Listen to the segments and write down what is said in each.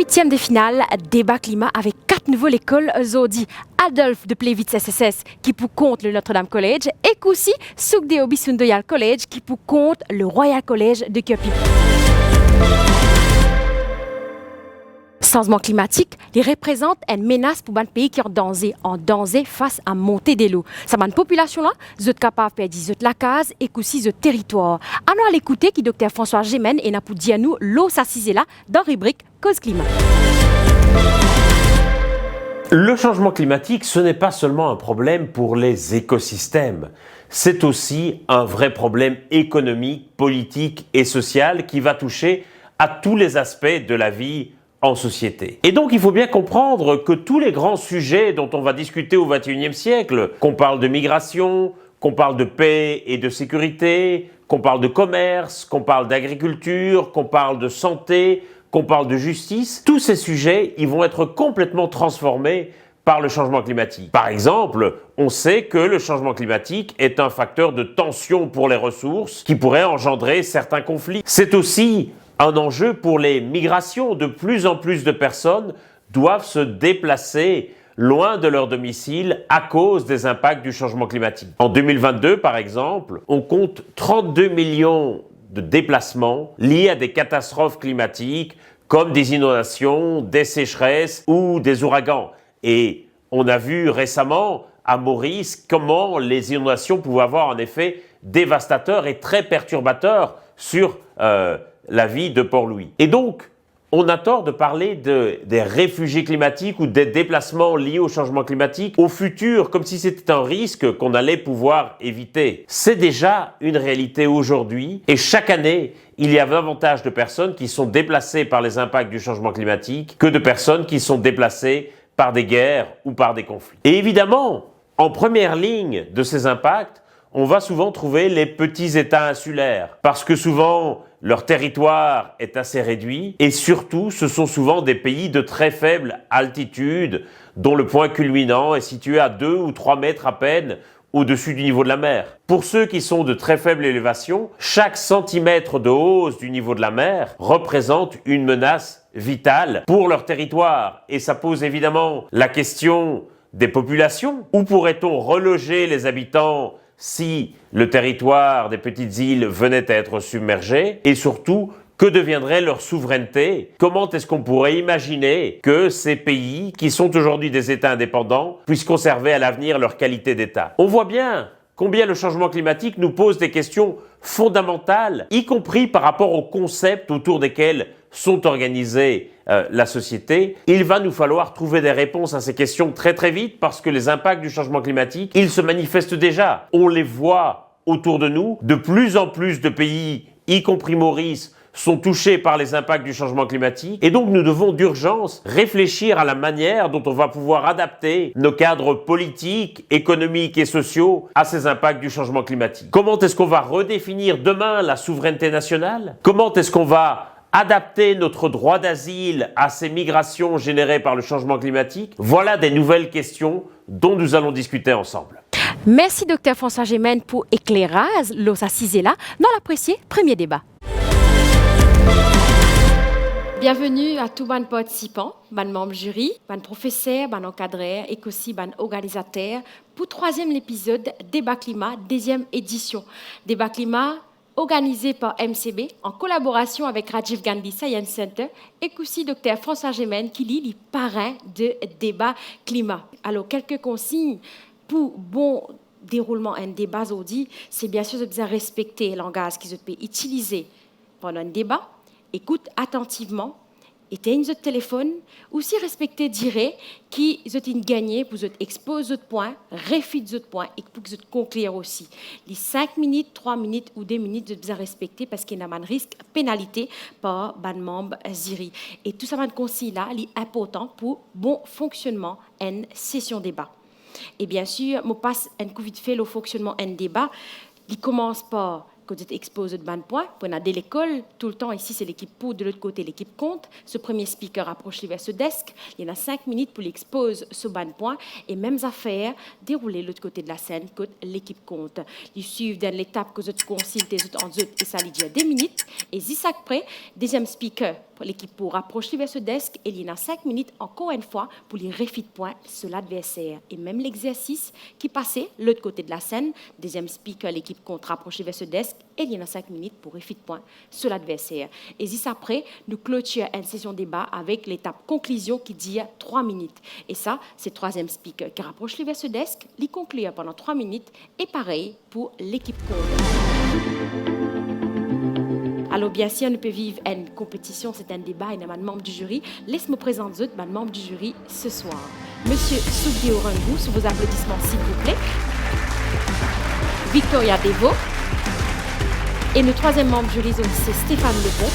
Huitième de finale, débat climat avec 4 nouveaux l'école aujourd'hui. Adolphe de Plévitz SSS qui pour compte le Notre-Dame College et aussi Soukdeo Bisundoyal College qui pour compte le Royal College de Köpi. Changement climatique, il représente une menace pour un pays qui est en danger face à la montée des eaux. Ça une population-là, vous êtes capable de perdre la case et aussi le territoire. Alors à l'écouter qui Dr François Gémen et n'a pour dire nous l'eau s'assise là dans la rubrique Cause climat. Le changement climatique, ce n'est pas seulement un problème pour les écosystèmes, c'est aussi un vrai problème économique, politique et social qui va toucher à tous les aspects de la vie en société. Et donc il faut bien comprendre que tous les grands sujets dont on va discuter au XXIe siècle, qu'on parle de migration, qu'on parle de paix et de sécurité, qu'on parle de commerce, qu'on parle d'agriculture, qu'on parle de santé, qu'on parle de justice, tous ces sujets, ils vont être complètement transformés par le changement climatique. Par exemple, on sait que le changement climatique est un facteur de tension pour les ressources qui pourrait engendrer certains conflits. C'est aussi un enjeu pour les migrations. De plus en plus de personnes doivent se déplacer loin de leur domicile à cause des impacts du changement climatique. En 2022, par exemple, on compte 32 millions de déplacements liés à des catastrophes climatiques comme des inondations, des sécheresses ou des ouragans. Et on a vu récemment à Maurice comment les inondations pouvaient avoir un effet dévastateur et très perturbateur sur la vie de Port-Louis. Et donc, on a tort de parler des réfugiés climatiques ou des déplacements liés au changement climatique au futur, comme si c'était un risque qu'on allait pouvoir éviter. C'est déjà une réalité aujourd'hui et chaque année, il y a davantage de personnes qui sont déplacées par les impacts du changement climatique que de personnes qui sont déplacées par des guerres ou par des conflits. Et évidemment, en première ligne de ces impacts, on va souvent trouver les petits États insulaires, parce que souvent, leur territoire est assez réduit, et surtout, ce sont souvent des pays de très faible altitude, dont le point culminant est situé à 2 ou 3 mètres à peine au-dessus du niveau de la mer. Pour ceux qui sont de très faible élévation, chaque centimètre de hausse du niveau de la mer représente une menace vitale pour leur territoire, et ça pose évidemment la question des populations. Où pourrait-on reloger les habitants si le territoire des petites îles venait à être submergé? Et surtout, que deviendrait leur souveraineté? Comment est-ce qu'on pourrait imaginer que ces pays, qui sont aujourd'hui des États indépendants, puissent conserver à l'avenir leur qualité d'État? On voit bien combien le changement climatique nous pose des questions fondamentales, y compris par rapport aux concepts autour desquels sont organisées la société. Il va nous falloir trouver des réponses à ces questions très très vite parce que les impacts du changement climatique, ils se manifestent déjà. On les voit autour de nous. De plus en plus de pays, y compris Maurice, sont touchés par les impacts du changement climatique. Et donc nous devons d'urgence réfléchir à la manière dont on va pouvoir adapter nos cadres politiques, économiques et sociaux à ces impacts du changement climatique. Comment est-ce qu'on va redéfinir demain la souveraineté nationale? Comment est-ce qu'on va adapter notre droit d'asile à ces migrations générées par le changement climatique? Voilà des nouvelles questions dont nous allons discuter ensemble. Merci Dr François Gémen pour éclairage l'eau s'assise là dans l'apprécié premier débat. Bienvenue à tous les participants, les membres jury, les professeurs, les encadreurs et aussi les organisateurs pour le 3e épisode Débat Climat, 2e édition. Débat Climat organisé par MCB en collaboration avec Rajiv Gandhi Science Center et aussi Dr François Gémen qui lit les parrains de Débat Climat. Alors, quelques consignes pour bon déroulement d'un débat aujourd'hui, c'est bien sûr de respecter le langage qu'ils peuvent utiliser pendant un débat. Écoute attentivement, éteigne votre téléphone, aussi respecter dire qui vous avez gagné pour vous exposer votre point, réfute votre point et pour que vous conclure aussi. Les 5 minutes, 3 minutes ou 2 minutes, vous devez respecter parce qu'il y a un risque pénalité par ban membre Ziri. Et tout ça, va conseil là, est important pour bon fonctionnement en session débat. Et bien sûr, je passe un coup vite fait au fonctionnement en débat. Il commence par quand vous êtes exposé de ban point, on a de l'école, tout le temps ici c'est l'équipe pour, de l'autre côté l'équipe compte. Ce premier speaker approche vers ce desk, il y en a 5 minutes pour l'exposer ce ban point et mêmes affaires dérouler de l'autre côté de la scène quand l'équipe compte. Ils suivent dans l'étape que vous consultez en et ça lui dit 2 minutes et 10 sacs près, deuxième speaker l'équipe pour rapprocher vers ce desk et il y en a 5 minutes encore une fois pour les refit point sur l'adversaire. Et même l'exercice qui passait l'autre côté de la scène, deuxième speaker, l'équipe compte rapprocher vers ce desk et il y en a 5 minutes pour refit point sur l'adversaire. Et juste après, nous clôturons une session débat avec l'étape conclusion qui dit 3 minutes. Et ça, c'est le troisième speaker qui rapproche vers ce desk, il conclut pendant 3 minutes et pareil pour l'équipe compte. Alors, bien sûr, on peut vivre une compétition, c'est un débat, et un membre du jury. Laisse-moi présenter un membre du jury ce soir. Monsieur Soubdi Orangou, sous vos applaudissements, s'il vous plaît. Victoria Devo. Et le troisième membre du jury, c'est Stéphane Lebon.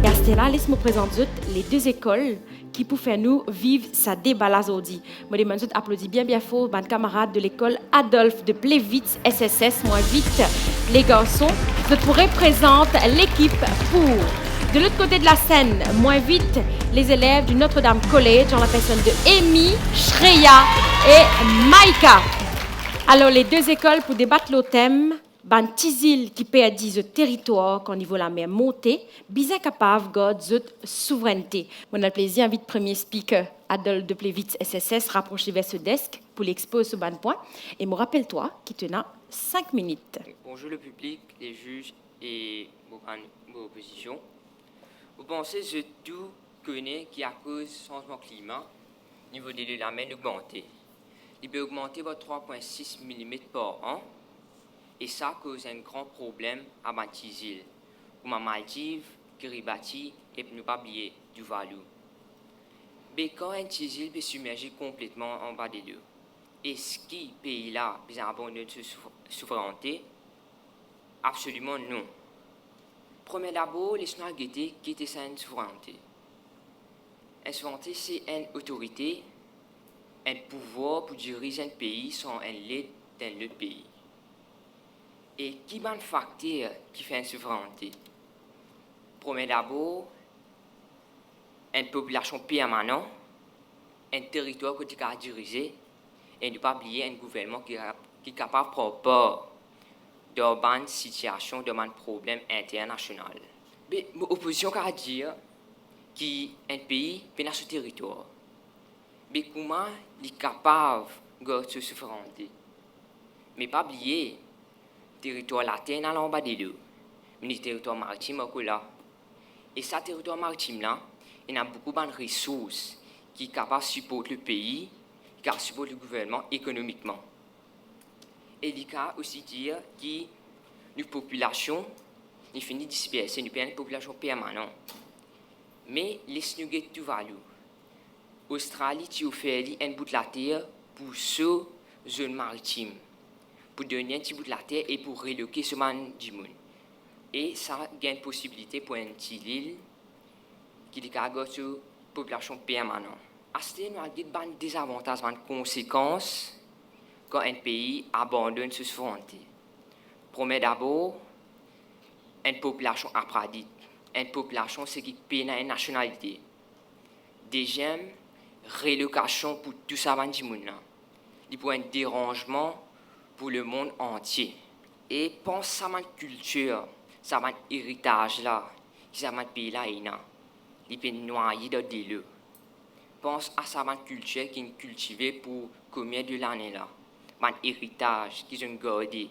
Castella, laisse-moi présenter les deux écoles qui pour faire nous vivre sa débat aujourd'hui. Moi, je vous applaudis bien fort, mes camarades de l'école Adolphe de Plevitz SSS, moins vite, les garçons. Je pourrais présenter l'équipe pour, de l'autre côté de la scène, moins vite, les élèves du Notre-Dame College en la personne de Amy, Shreya et Maïka. Alors, les deux écoles pour débattre le thème, ban tizil qui perdit le territoire quand niveau la mer montée, bien capable de souveraineté. On a le plaisir d'inviter le premier speaker, Adolphe de Plevitz SSS, rapproché vers ce desk pour l'exposer sur ban point. Et me rappelle-toi qu'il tenait 5 minutes. Bonjour le public, les juges et vos oppositions. Vous pensez que tout connaît qui à cause du changement climat, niveau de la mer augmenté. Il peut augmenter votre 3,6 mm par an. Et ça cause un grand problème à Bantisil, comme à Maldives, Kiribati et ne pas oublier du Tuvalu. Mais quand un Tisil peut submerger complètement en bas des deux, est-ce que ce pays-là peut abandonner sa souveraineté? Absolument non. Premier d'abord, laisse-nous guetter qui était sa souveraineté. Une souveraineté, c'est une autorité, un pouvoir pour diriger un pays sans un l'aide d'un autre pays. Et qui est le facteur qui fait une souveraineté? Premier d'abord, une population permanente, un territoire que tu as dirigé, et ne pas oublier un gouvernement qui est capable de prendre part dans une situation, dans un problème international. Mais l'opposition a dire qu'un pays est sur le territoire. Mais comment il est capable de se souveraineté? Mais pas oublier, territoire latin là en bas des deux, mais le territoire maritime est là. Et ce territoire maritime là, il y a beaucoup de ressources qui sont capables de supporter le pays, qui sont capables de supporter le gouvernement économiquement. Et il y a aussi dire que nos populations, nous finissons de disperser, nous avons une population permanente. Mais laisse-nous guetter tout value. Australie, tu offres un bout de la terre pour ce zone maritime, pour donner un petit bout de la terre et pour reloquer ce man du monde. Et ça gagne une possibilité pour un petit île qui est une population permanente. À ce moment, nous avons des avantages, des conséquences quand un pays abandonne sa souveraineté. Premier d'abord, une population apradite. Une population c'est qui paye une nationalité. Deuxième, relocation pour tout ça du monde. Il y a un dérangement pour le monde entier. Et pense à ma culture, à mon héritage là, qui à mon pays là, il peut noyer dans des lieux. Pense à sa culture qui est cultivée pour combien de l'année là, mon héritage qui est gardé.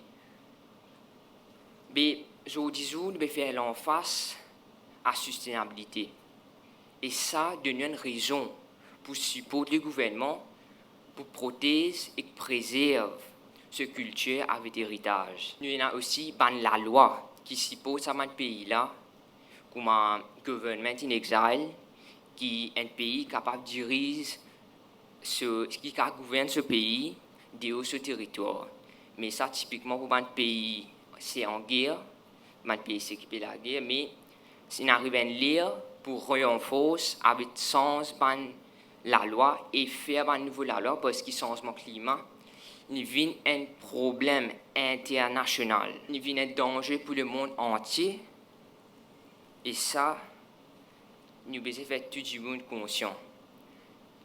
Mais aujourd'hui, nous devons faire l'emphase à la sustainabilité. Et ça donne une raison pour supporter le gouvernement, pour protéger et préserver cette culture avec héritage. Nous avons aussi la loi qui suppose à mon pays-là, comme un gouvernement in exile, qui est un pays capable de diriger, qui gouverne ce pays, de ce territoire. Mais ça, typiquement, pour un pays, c'est en guerre, mon pays s'équipe de la guerre, mais s'il arrive à lire pour renforcer avec sens la loi et faire un nouveau la loi parce que le changement climat, il vient un problème international, il vient un danger pour le monde entier. Et ça, nous devons faire tout le monde conscient.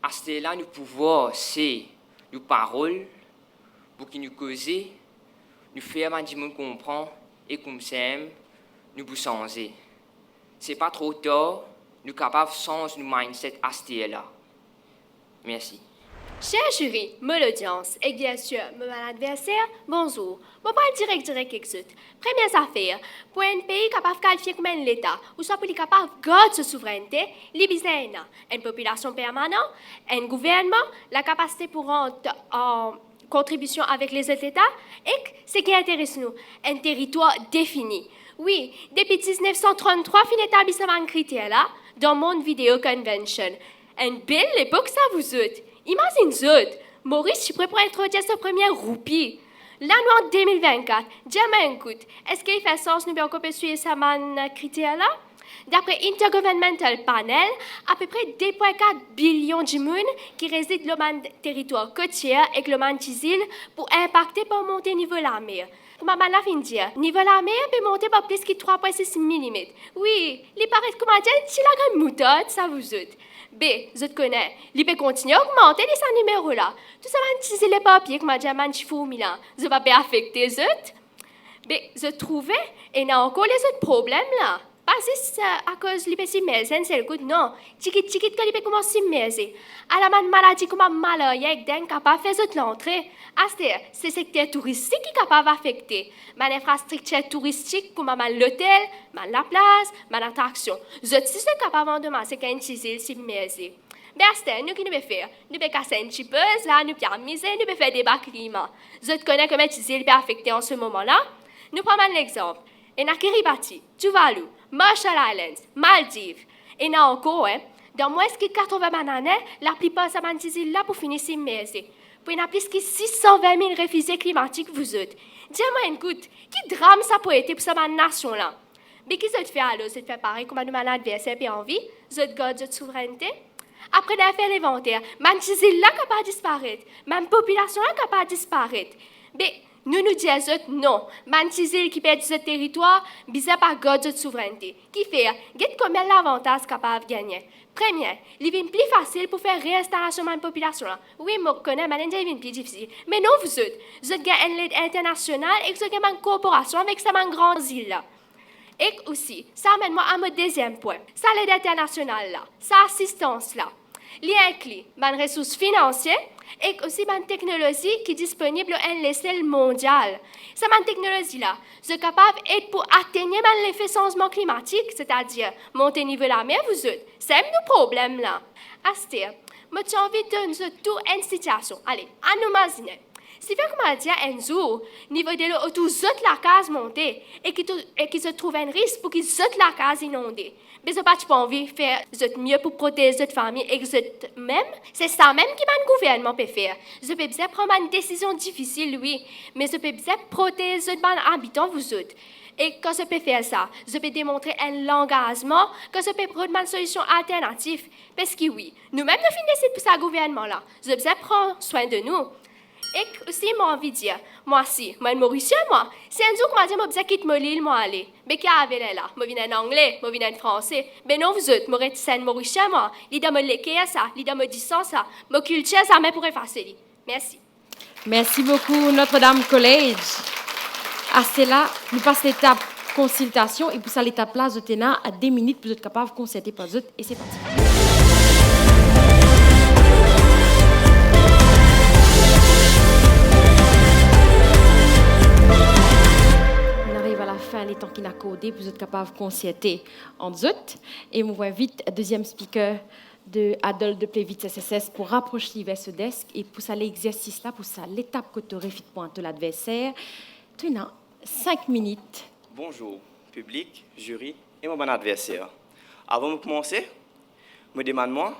À ce moment-là, nous pouvons, c'est nos paroles pour qu'ils nous causent, nous faire du monde comprend et qu'on s'aime, nous vous changer. C'est pas trop tard, nous capables de changer nos mindset à ce là. Merci. Cher jury, mon audience et bien sûr mon adversaire, bonjour. Bon, pas direct avec ça. Première affaire, pour un pays capable de qualifier comme un État, ou soit pour les capable de garder sa souveraineté, les besoins une population permanente, un gouvernement, la capacité pour rendre en contribution avec les autres États, et ce qui intéresse nous, un territoire défini. Oui, depuis 1933, fin établissement de critères-là, dans mon vidéo convention. Une belle époque, ça vous autres. Imagine-vous, Maurice, je suis prêt pour introduire sa première roupie. L'année en 2024, dis-moi écoute, est-ce qu'il fait sens nous qu'on peut suivre ce critère-là? D'après Intergovernmental Panel, à peu près 2,4 billions de monde qui résident dans le territoire côtier et le îles pour impacter pour monter niveau de la mer. Comme je viens de dire, niveau de la mer peut monter par plus que 3,6 mm. Oui, il paraît comme un petit la grande moutarde, ça vous autres. B, je te connais. Il peut continuer à augmenter les numéros-là. Tout ça va utiliser les papiers que m'a dit à fourmi là. Je va pas affecter les autres. B, je trouvais, et il y a encore les autres problèmes là. Pas juste à cause de l'hypésimèse, c'est le coup, non. Ticket, quand il peut commencer à maiser. À la maladie comme malheur, il est capable de faire l'entrée. C'est le secteur touristique qui est capable d'affecter. Ma infrastructure touristique comme l'hôtel, la place, l'attraction. Je suis capable de demander qu'un tissu si maiser. Mais nous qui nous pouvons faire? Nous pouvons casser un petit peu, là, nous pouvons miser, nous pouvons faire des bas climat. Je connais comment tissu peut affecter en ce moment-là. Nous prenons l'exemple. Et na Kiribati, Tuvalu, Marshall Islands, Maldives. Et na encore, dans moins de 80 années, la plupart de ces îles là pour finir si maiser. Pour y a plus de 620 000 réfugiés climatiques, vous autres. Dis-moi, écoute, qui drame ça peut être pour cette nation-là? Mais qui se fait alors? Se fait pareil comme un adversaire et envie? Se garde de souveraineté? Après d'avoir fait l'inventaire, ces îles là capable de disparaître, même population là capable de disparaître. Mais nous disons non. Ces îles qui perdent ce territoire, bizarre par garde de souveraineté. Qui fait? Qu'est-ce combien l'avantage capable de gagner? Premier, il est plus facile pour faire réinstallation de la population. Oui, je reconnais, mais il est plus difficile. Mais non, vous autres, vous avez une aide internationale et vous avez une coopération avec ces grandes îles-là. Et aussi, ça amène moi à mon deuxième point. Ça, l'aide internationale-là, ça, assistance-là. Il inclut une ressource financière et aussi une technologie qui est disponible à l'échelle mondiale. Cette technologie-là, c'est capable d'être pour atteindre l'effet changement climatique, c'est-à-dire monter le niveau de la mer, vous autres. C'est un problème là. Astir, j'ai envie de nous tout une situation. Allez, à nous imaginer. Si fait comme dire un jour, niveau de l'eau autour de la case montée et qui se trouve un risque pour qu'ils sortent la case inondée. Mais je n'ai pas envie de faire mieux pour protéger cette famille et même. C'est ça même que mon gouvernement peut faire. Je peux bien prendre une décision difficile, oui, mais je peux bien protéger les habitants, vous autres. Et quand je peux faire ça, je peux démontrer un engagement, que je peux prendre une solution alternative. Parce que oui, nous-mêmes, nous finissons pour ce gouvernement-là. Je peux prendre soin de nous. Et aussi, j'ai envie de dire, moi, un Mauricien, moi. Si un jour, je me dis, je quitte l'île, moi, aller. Mais qui avait là? Je viens en anglais, je viens en français. Mais non, vous autres, je suis un Mauricien, moi. Il doit me l'écrire ça, il doit me dire ça. Ma culture, ça me pourrait effacer. Merci. Merci beaucoup, Notre-Dame College. À cela, nous passons l'étape consultation et pour ça, l'étape place de Téna à 2 minutes pour être capable de concerter par eux. Et c'est parti. Les temps qui n'a codé pour être capable de concerter en zut et on voit vite deuxième speaker de Adol de Plevitz SSS pour rapprocher vers ce desk et pour ça l'exercice là pour ça l'étape que tu aurais fait pointer l'adversaire tu as 5 minutes. Bonjour public, jury et mon bon adversaire. Avant de commencer, me demande-moi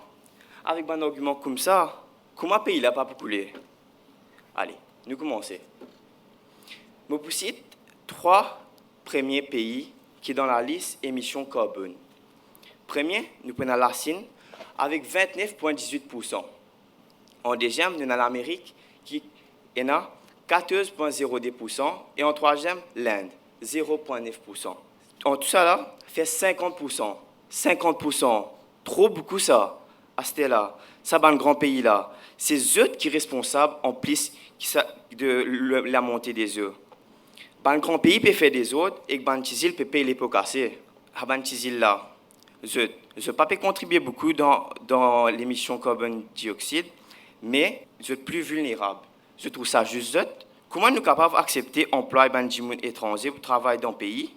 avec un argument comme ça comment pays là pas pour couler. Allez, nous commençons. Me cite 3 premier pays qui est dans la liste émissions carbone. Premier, nous prenons la Chine avec 29,18%. En deuxième, nous avons l'Amérique qui est à 14,02%. Et en troisième, l'Inde, 0,9%. En tout ça là, fait 50%. 50%. Trop beaucoup ça. À ce là, ça va un grand pays là. C'est eux qui sont responsables en plus de la montée des eaux. ban grand pays peut faire des autres et ban petit île peut payer les pots cassés. À ban petit île là, je pas peut contribuer beaucoup dans l'émission carbone dioxyde, mais je suis plus vulnérable. Je trouve ça juste. Comment nous sommes capables d'accepter l'emploi ban gens étrangers pour travailler dans le pays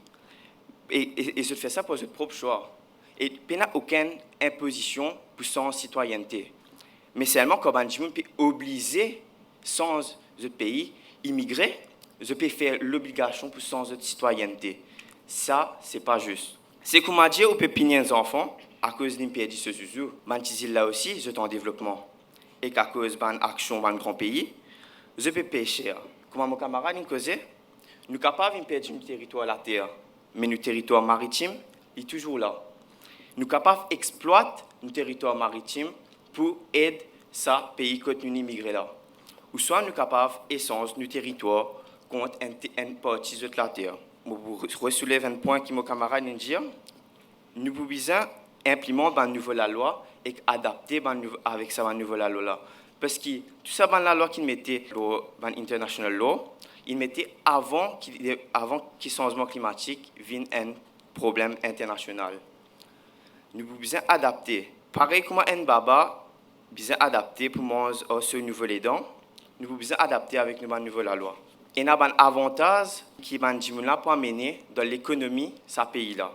et je fais ça pour notre propre choix. Et il n'y a aucune imposition pour son citoyenneté. Mais seulement quand ban gens peut obliger sans le pays immigrer, je peux faire l'obligation pour sans citoyenneté. Ça, c'est pas juste. C'est comme on dit aux pépiniers enfants, à cause d'une perdu ce zouzou, man là aussi, je suis en développement. Et qu'à cause d'une action dans grand pays, je peux payer cher. Comme mon camarade nous causait, nous sommes capables de perdre notre territoire à la terre, mais notre territoire maritime est toujours là. Nous sommes capables d'exploiter notre territoire maritime pour aider ça pays que nous immigrés là. Ou soit nous sommes capables d'essencer notre territoire contre une partie de la terre. Je soulève un point qui mon camarade nous dit. Nous pouvons implémenter une nouvelle loi et adapter avec ça une nouvelle loi là. Parce que tout ça la loi qu'il mettait dans international law, il mettait avant que le changement climatique vienne un problème international. Nous pouvons adapter. Pareil comme un baba, besoin adapter pour manger ce nouveau les dents. Nous pouvons adapter avec une nouvelle loi. Et il y a un avantage qui va pour amener dans l'économie de ce pays-là,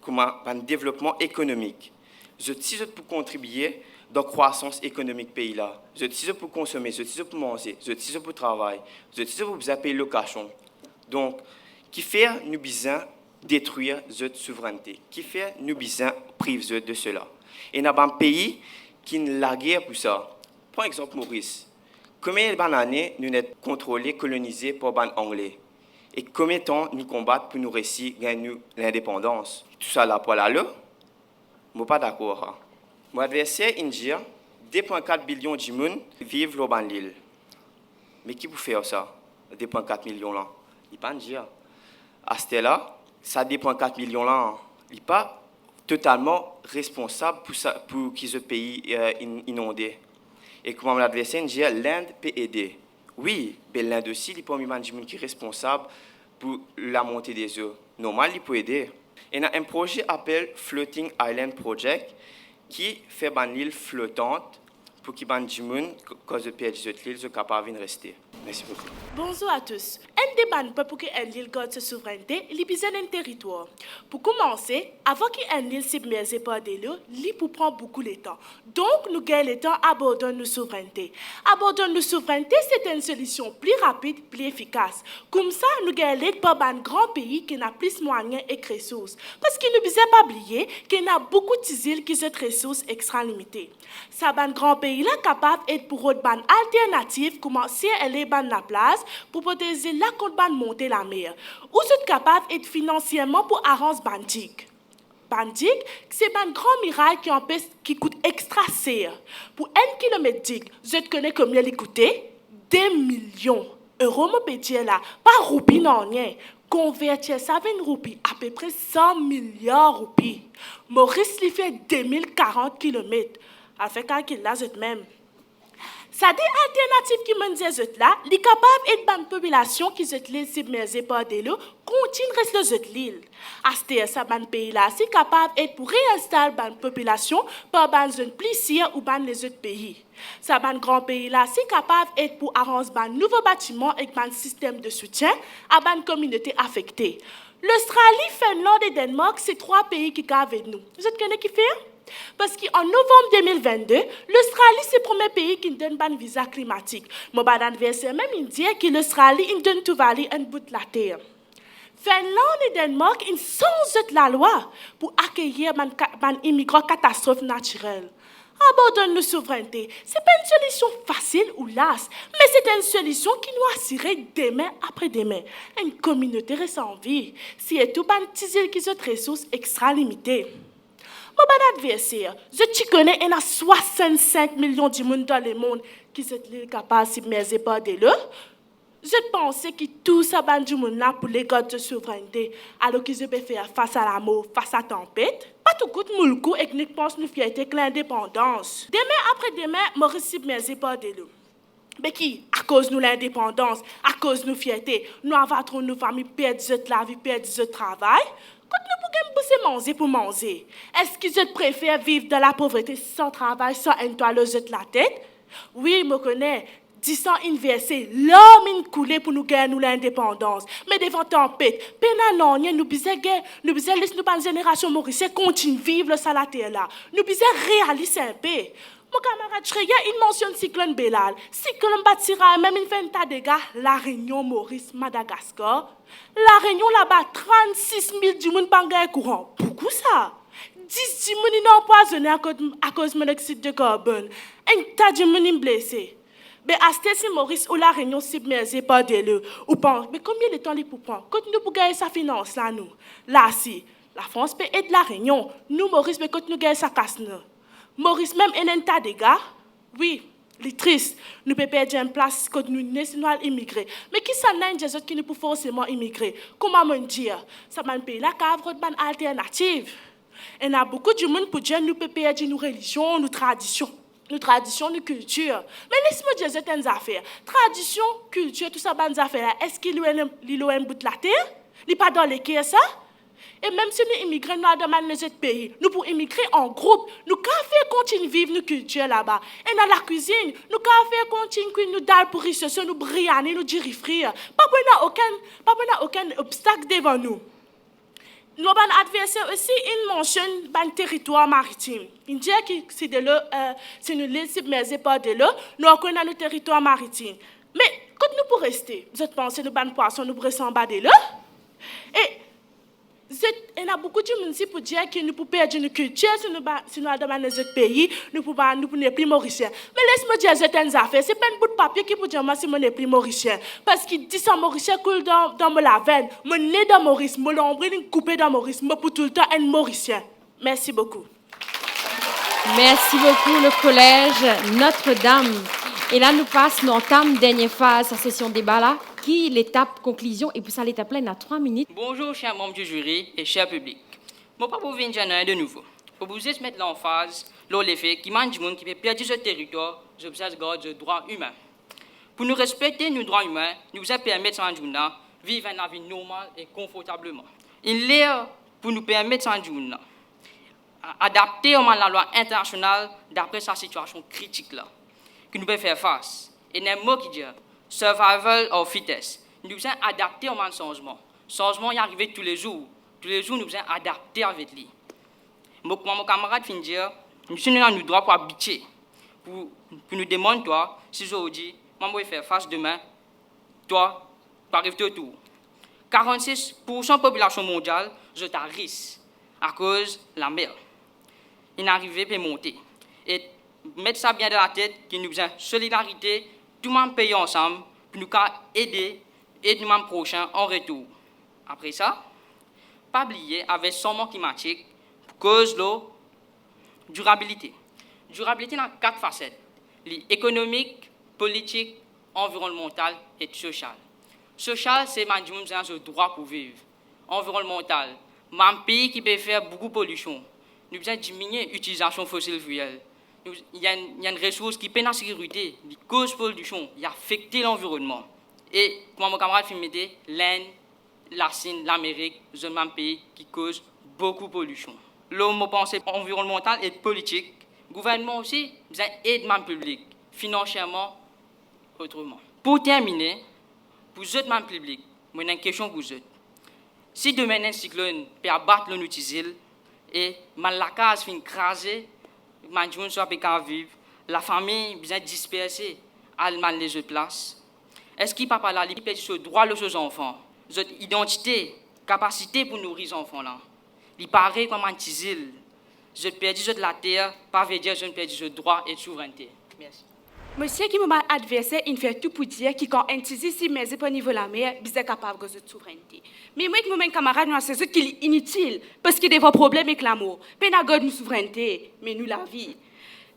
comme un développement économique. Je suis pour contribuer dans la croissance économique du pays-là. Je suis pour consommer, je suis pour manger, je suis pour travailler, je suis pour payer le location. Donc, qui fait nous besoin détruire notre souveraineté? Qui fait nous besoin priver de cela? Et il y a un pays qui n'a la guerre pour ça. Par exemple, Maurice. Combien d'années nous sommes contrôlés, colonisés par les Anglais? Et combien de temps nous combattons pour nous réussir à gagner l'indépendance? Tout ça là pour là, je ne suis pas d'accord. Mon adversaire, il dit 2,4 millions de gens vivent dans l'île. Mais qui peut faire ça? 2,4 millions là? Il ne peut pas dire. À ce là, ça 2,4 millions là, il n'est pas totalement responsable pour que ce pays inondé. Et comme mon adversaire dit, l'Inde peut aider. Oui, mais l'Inde aussi, il peut y avoir des gens qui sont responsables pour la montée des eaux. Normalement, il peut aider. Il y a un projet appelé Floating Island Project qui fait une île flottante pour que les gens, quand ils perdent l'île, soient capables de rester. Merci beaucoup. Bonjour à tous. Un débat pour que l'île garde sa souveraineté, il besoin d'un territoire. Pour commencer, avant qu'une île submergée par de l'eau, l'île peut prendre beaucoup de temps. Donc, nous gagnons le temps à abandonner notre souveraineté. Abandonner notre souveraineté, c'est une solution plus rapide, plus efficace. Comme ça, nous gagnons l'aide par un grand pays qui a plus de moyens et de ressources. Parce qu'il ne besoin pas oublier qu'il y a beaucoup d'îles qui ont des ressources extra limitées. Ça, un grand pays là capable d'être pour une alternative, comment si elle est la place pour protéger la contre monter la mer. Ou c'est capable d'être financièrement pour arranger bandique. Bandique, c'est un grand miracle qui coûte extra cher. Pour 1 kilomètre digue, je te connais combien il coûtait? 2 millions d'euros, mon petit là. Pas roupies, non, rien. Convertir ça en roupies, à peu près 100 milliards de roupies. Maurice lui fait 2040 km. Avec calcul là, je même. Ça des alternatives qui me disent là, les capables d'être une population qui se laisse submerger par de l'eau, continue de rester sur l'île. À ce ça ban pays là, c'est capable d'être pour réinstaller une population par une zone plus sûre ou ban les autres pays. Ça ban grand pays là, c'est capable d'être pour arranger un nouveau bâtiment avec un système de soutien à une communauté affectée. L'Australie, Finlande et Danemark, c'est 3 pays qui sont avec nous. Vous connaissez qui fait? Parce qu'en novembre 2022, l'Australie, c'est le premier pays qui donne un visa climatique. Mon adversaire même, il dit que l'Australie, il donne tout valer un bout de la terre. Finlande et Danemark, ils sont la loi pour accueillir les immigrants catastrophes naturelles. Abandonner nos souverainetés, ce n'est pas une solution facile ou lasse, mais c'est une solution qui nous assurer demain après demain. Une communauté reste en vie, si et tout un petit île qui ont des ressources extra limitées. Mon adversaire, je connais, il y a 65 millions de monde dans le monde qui sont capables de submerger par de l'eau. Je pensais que tout ça va du monde là pour les gardes de souveraineté, alors qu'ils peuvent faire face à la mort, face à la tempête. Pas tout coûte moulkou et que nous pensons nous fierté que l'indépendance. Demain après demain, Maurice submergé par de l'eau. Mais qui, à cause de l'indépendance, à cause de nos fiertés, nous avons nos familles perdre la vie, perdre le travail. Quand nous pouvons manger pour manger, est-ce que je préfère vivre dans la pauvreté sans travail, sans un toit de la tête? Oui, je connais. 10 ans inversé, l'homme coulé pour nous gagner l'indépendance. Mais devant tempête, non, nous besoin laisser nous génération mauricienne continue vivre ça la terre là. Nous besoin réaliser un peu. Mon camarade Shreya, il mentionne cyclone Bélal. Cyclone Batira, même il fait un tas de dégâts. La Réunion, Maurice, Madagascar. La Réunion là-bas, 36 000 du monde bangay courant. Beaucoup ça. 10 du monde empoisonné à cause de monoxyde de carbone. Un tas de monde blessé. Mais à ce Maurice ou la Réunion submergée par des lieux. Ou pense, mais combien de temps il pour prendre? Quand nous pour gagner sa finance là, nous. Là, si. La France peut aider la Réunion. Nous, Maurice, mais quand nous gagnons sa casse, nous. Maurice, même un tas de gars, oui, c'est triste. Nous pouvons perdre une place quand nous nationaux immigrés. Mais qui s'en a des autres qui ne peuvent forcément immigrer? Comment me dire? Ça m'a payé la cave, une alternative. Il y a beaucoup de monde pour dire nous pouvons perdre nos religions, nos traditions, nos cultures. Mais laisse-moi dire certaines affaires. Tradition, culture, tout ça, bonnes affaires. Est-ce qu'il y a un bout de la terre? Il n'est pas dans les quais, ça? Et même si nous immigrons dans notre pays, nous pouvons immigrer en groupe. Nous pouvons faire continuer vivre nos cultures là-bas. Et dans la cuisine, nous pouvons faire continuer cuire nos dalles pour riches, nous brianer, nous dirifrir. Pas aucun obstacle devant nous. Nos adversaires aussi, ils mentionnent le territoire maritime. Ils disent que c'est une île submergée par de l'eau, nous avons nos territoire maritime. Mais quand nous pouvons rester, vous pensez que nos poissons nous pourrons s'en bas de l'eau? Et il y a beaucoup de gens qui pour dire que nous pouvons perdre nos cultures si nous allons dans notre pays, nous ne plus mauriciens. Mais laisse-moi dire certaines affaires. Ce n'est pas un bout de papier qui peut dire que je ne plus mauricien. Parce qu'il dit que mauricien coule dans la veine. Mon nez dans Maurice, mon nombril coupé dans Maurice, moi pour tout le temps un mauricien. Merci beaucoup. Merci beaucoup, le collège Notre-Dame. Et là, nous passons, nous entamons dernière phase de la session débat là, qui est l'étape conclusion, et pour ça, l'étape là, il y a 3 minutes. Bonjour, chers membres du jury et chers publics. Mon papa vient de nouveau. Pour vous mettre l'emphase, l'effet qui manque du monde qui peut perdre ce territoire, je vous garde le droit humain. Pour nous respecter nos droits humains, nous vous permettre de vivre une vie normale et confortablement. Il est pour nous permettre de adapter la loi internationale d'après sa situation critique là, que nous pouvons faire face. Et il y a un mot qui dit survival of fittest. Nous devons adapter au changement. Le changement est arrivé tous les jours. Tous les jours, nous devons adapter avec lui. Mon camarade finit dire, nous sommes droit pour habiter. Pour nous demander, toi, si aujourd'hui, je vais faire face demain, toi, tu arrives autour. 46% de la population mondiale, je risque à cause de la mer. Il est arrivé pour monter. Et mettre ça bien dans la tête, qu'il nous besoin de solidarité, tout le monde paye ensemble, pour nous aider le monde prochain en retour. Après ça, pas oublier avec changement climatique, pour cause de durabilité. Durabilité dans 4 facettes. Économique, politique, environnementale et sociale. Social, c'est le droit pour vivre. Environnemental, un pays qui peut faire beaucoup de pollution. Nous devons diminuer l'utilisation fossile fuel. Il y a une ressource qui peut la sécurité, qui cause pollution, qui affecte l'environnement. Et, comme mon camarade m'a dit, l'Inde, la Chine, l'Amérique, c'est un pays qui cause beaucoup de pollution. L'homme pensée environnementale et politique, le gouvernement aussi, besoin d'aide public, financièrement, autrement. Pour terminer, pour les autres publics, j'ai une question pour vous. Si demain un cyclone peut abattre le Nutisil et la case finit crasée, les gens ne peuvent pas vivre, la famille est dispersée à les autres places, est-ce qu'il ne peut pas là, il peut ce droit aux enfants, notre identité, capacité pour nourrir les enfants là. Il paraît comme un Nutisil. Je perds la terre, pas veut dire que je perds le droit et la souveraineté. Merci. Monsieur qui m'a adversé, il fait tout pour dire que quand un tisi si mais pas niveau la mer, il est capable de souveraineté. Mais moi, mon camarade, nous c'est qu'il est inutile parce qu'il y a des problèmes avec l'amour. Pas n'a nous souveraineté, mais nous la vie.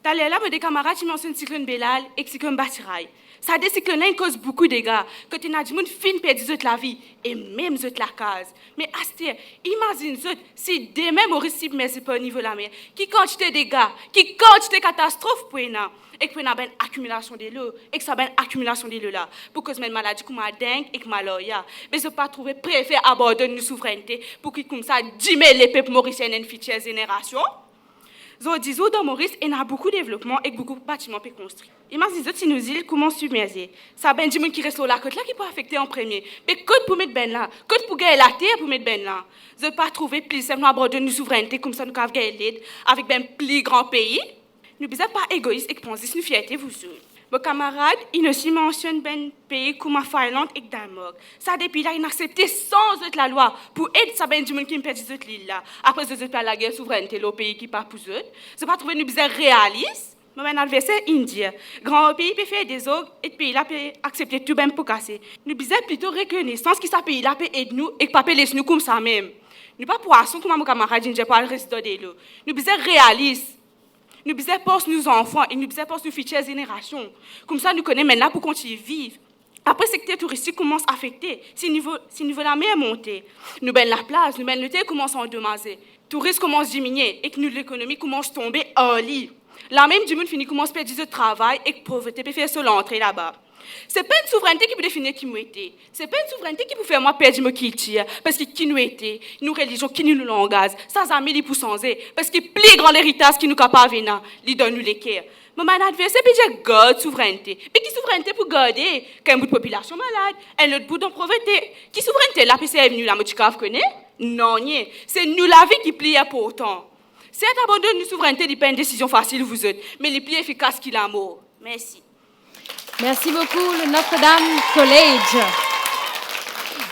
T'as là, mes camarades qui mentionnent cyclone Bélal et cyclone Batiraï. Ça des cyclones cause beaucoup de dégâts. Quand il y a des gens qui perdent la vie, et même la case. Mais Astir, imagine si demain Maurice Sib mais c'est pas au niveau de la mer, qui quantité de dégâts, qui quantité de catastrophes pour nous, et que nous avons une accumulation de l'eau, et que ça a une accumulation de l'eau là, pour cause une maladie comme la dengue et que malaria. Mais je pas trouver préfère abandonner nos souveraineté pour que comme ça, 10 000 les peuples mauriciens une future génération. Disons, dans Maurice, il y a beaucoup de développement et beaucoup de bâtiments construits. Imagine si nos îles commencent à submerger. Ça a des gens qui restent sur la côte là qui peuvent affecter en premier. Mais côte pour mettre ben là, côte pour gagner la terre pour mettre ben là. Je ne pas trouver plus simplement abandonner nos souveraineté comme ça nous avons gagné l'aide avec ben plus grand pays. Nous ne sommes pas égoïstes et penser une fierté vous autres. Mes camarades, ils aussi mentionnent ben pays comme la Finlande et le Danemark. Ça depuis là, ils accepté sans la loi pour aider ça ben du monde qui me perdit cette l'île là. Après ce pas la guerre souveraineté le pays qui pas pour eux. C'est pas trouver nous bizarre réaliste. Mon adversaire indien. Grand pays peut faire des ordres et le pays là peut accepter tout ben pour casser. Nous bizarre plutôt reconnaissance qui ça pays là peut aider nous et pas peut laisser nous comme ça même. Nous pas poisson comme mon camarade indien pour le reste de l'eau. Nous bizarre réaliste. Nous besoin pour nos enfants et nous besoin pour nos futures générations. Comme ça, nous connaissons maintenant pour continuer à vivre. Après, le secteur touristique commence à affecter. Si niveau la mer monte, nous ben la place, nous ben le thé commence à endommager. Le tourisme commence à diminuer et que l'économie commence à tomber en lit. La même du monde finit commence à perdre du travail et que la pauvreté peut faire seule l'entrée là-bas. Ce n'est pas une souveraineté qui peut définir qui nous était. Ce n'est pas une souveraineté qui peut faire moi perdre mon culture. Parce que qui nous était, nos religions, qui nous langage, sans amis, les poussanzés. Parce que plus grand héritage qui nous capable de venir, lui donne nous les cœurs. Mais mon adversaire peut dire God souveraineté. Mais qui souveraineté pour garder qu'un bout de population malade, un autre bout de pauvreté. Qui souveraineté la PC est venue la motika vous connaissez? Non, c'est nous la vie qui plie pourtant. C'est abandonner nos souveraineté n'est pas une décision facile vous êtes, mais les plus efficaces qu'il a mort. Merci. Merci beaucoup, le Notre-Dame College.